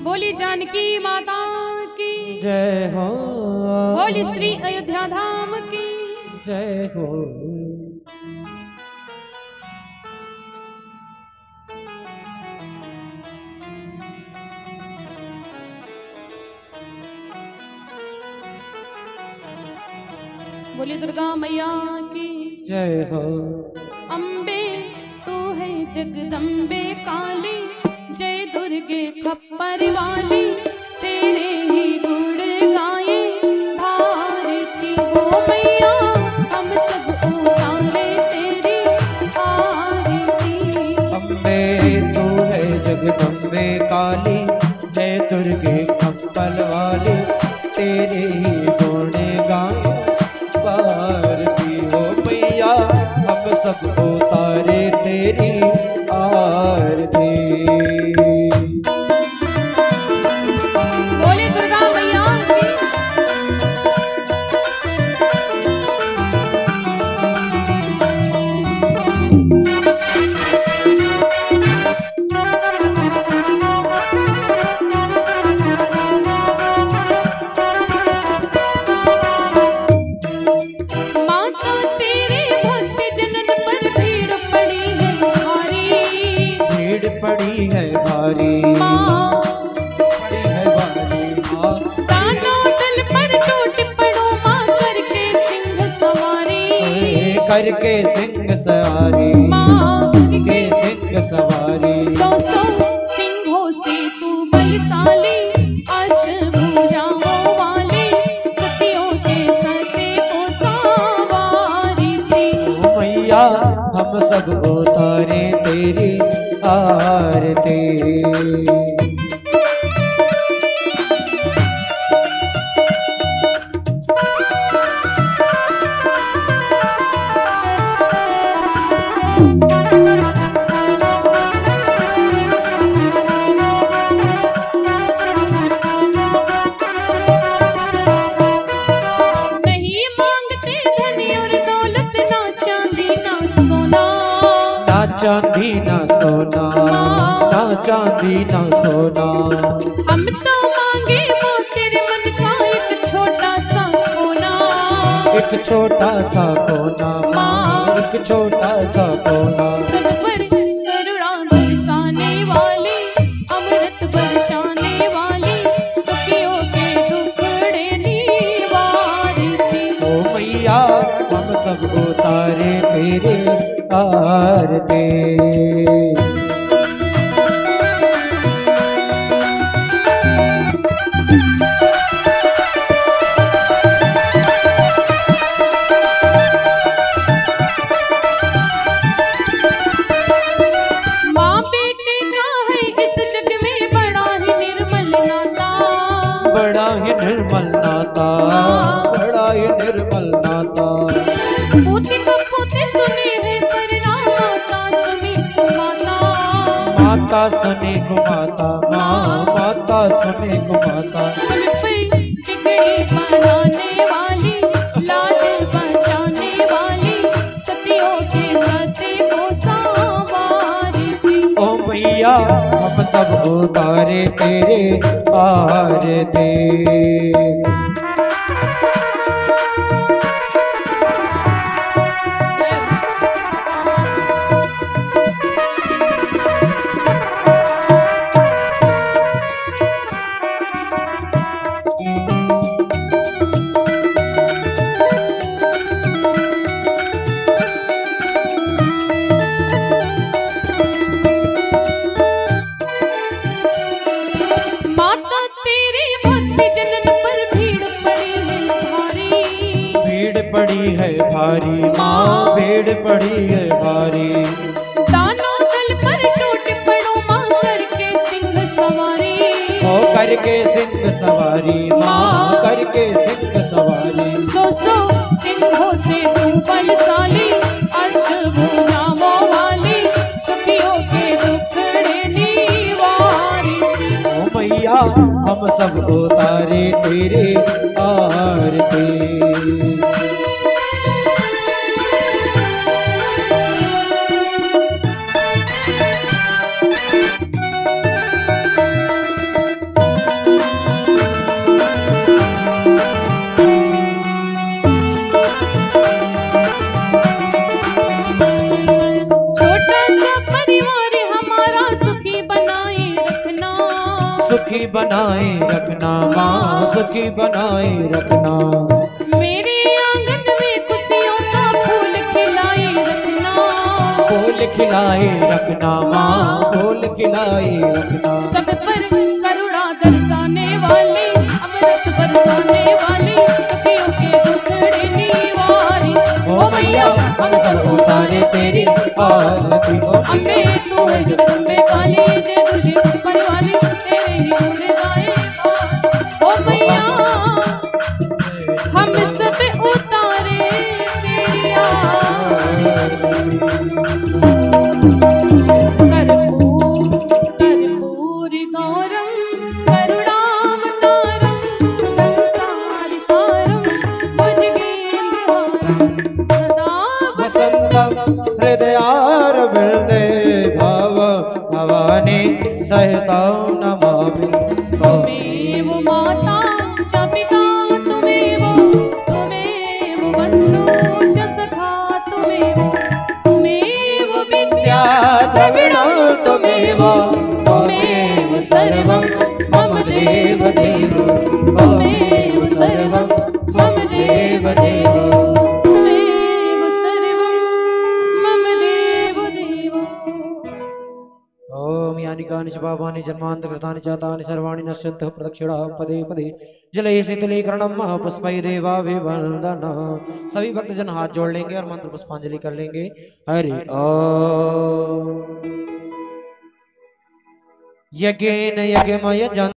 बोली जानकी माता की जय हो। बोली श्री अयोध्या धाम की जय हो। बोली दुर्गा मैया की जय हो। अम्बे तू है जगदम्बे काली, जय दुर्गे खप्पर वाली, तेरे ही गुण गाए भारती हो मैया, हम सब उतारे तेरी आरती। अम्बे तू है जगदम्बे काली, जय दुर्गे खप्पल वाली, तेरे ही गुण गाए भारती हो मैया, हम सब उतारे तेरी आरती। बोले दुर्गा मैया की माता तेरे भक्त जनन पर भीड़ पड़ी है भारी, भीड़ पड़ी है भारी, माँ पड़ी है भारी माँ, दानों दल पर टूट पड़ो माँ, करके सिंह सवारी, करके सिंह सवारी, माँ के सिंह सवारी। सौ सौ सिंहों से तू बलशाली, अष्टभुजाओं वाली, सतियों के सते को सवारी थी। ओ मैया हम सब उतारे तेरी आरती। नहीं मांगते धन और दौलत, ना चांदी ना सोना, ना चांदी ना सोना, ना चांदी ना सोना, हम तो मांगे वो तेरे मन का एक छोटा सा कोना। एक छोटा सा कोना माँ, एक छोटा सा कोना। सब पर करुणा बरसाने वाली, अमृत बरसाने वाली, दुखियों के दुखड़े निवारती। ओ मैया हम सब उतारे तेरे आरती। माँ बेटे का है इस जग में बड़ा ही निर्मल नाता, बड़ा ही निर्मल नाता, बड़ा ही निर्मल नाता। पोते का पोते सुने हैं परिणाम, माता सुनी को माता, माता सुने को माता माँ, माता सुने को माता। सब पे बिगड़ी बनाने वाली, लाज बचाने वाली, सतियों के सते को संवारती। ओ मैया हम सब उतारे तेरे आरती। माता तेरे भक्त जनन पर भीड़ पड़ी है भारी, भीड़ पड़ी है भारी माँ, भीड़ पड़ी है भारी। करके सिंह सवारी माँ करके सिंह सवारी। सो सिंहों से तू बलशाली अष्टभुजा वाली दुखियों के दुखड़े निवारी। ओ मैया हम सब उतारे तेरे आरती। सुखी बनाए रखना माँ सुखी बनाए रखना। मेरे आंगन में खुशियों का फूल खिलाए रखना। फूल खिलाए रखना माँ फूल खिलाए रखना। सब पर करुणा दर्शाने वाली अमृत बरसाने वाली दुखियों के दुखड़े निवारी। ओ मैया हम सब उतारे तेरी आरती। ओ अम्बे तू है जगदम्बे काली जय दुर्गे ऊपर वाली तेरे ही गुण गाए। ओ मैया हम सब उतारे तेरी आरती। कर्पूर गौरम करुणावतारम संसार सारम भुजगेन्द्रहारम सदा वसंतम हृदयारविंदे भव भवानी सहितं नमामि। त्वमेव माता च पिता त्वमेव बन्धु च सखा त्वमेव विद्या द्रविणं त्वमेव त्वमेव सर्वं मम देव देव। त्वमेव सर्वं मम देव देव। त्वमेव सर्वं मम देव देव। ओम यानिकानि च पापानि जन्मान्तरकृतानि च तानि सर्वाणि नश्यन्तु प्रदक्षिणां पदे पदे जलैः शीतलीकरणं पुष्पैः देवाभिवन्दनम्। सभी भक्तजन हाथ जोड़ लेंगे और मंत्र पुष्पांजलि कर लेंगे। हरि ओम। यज्ञेन यज्ञमय जन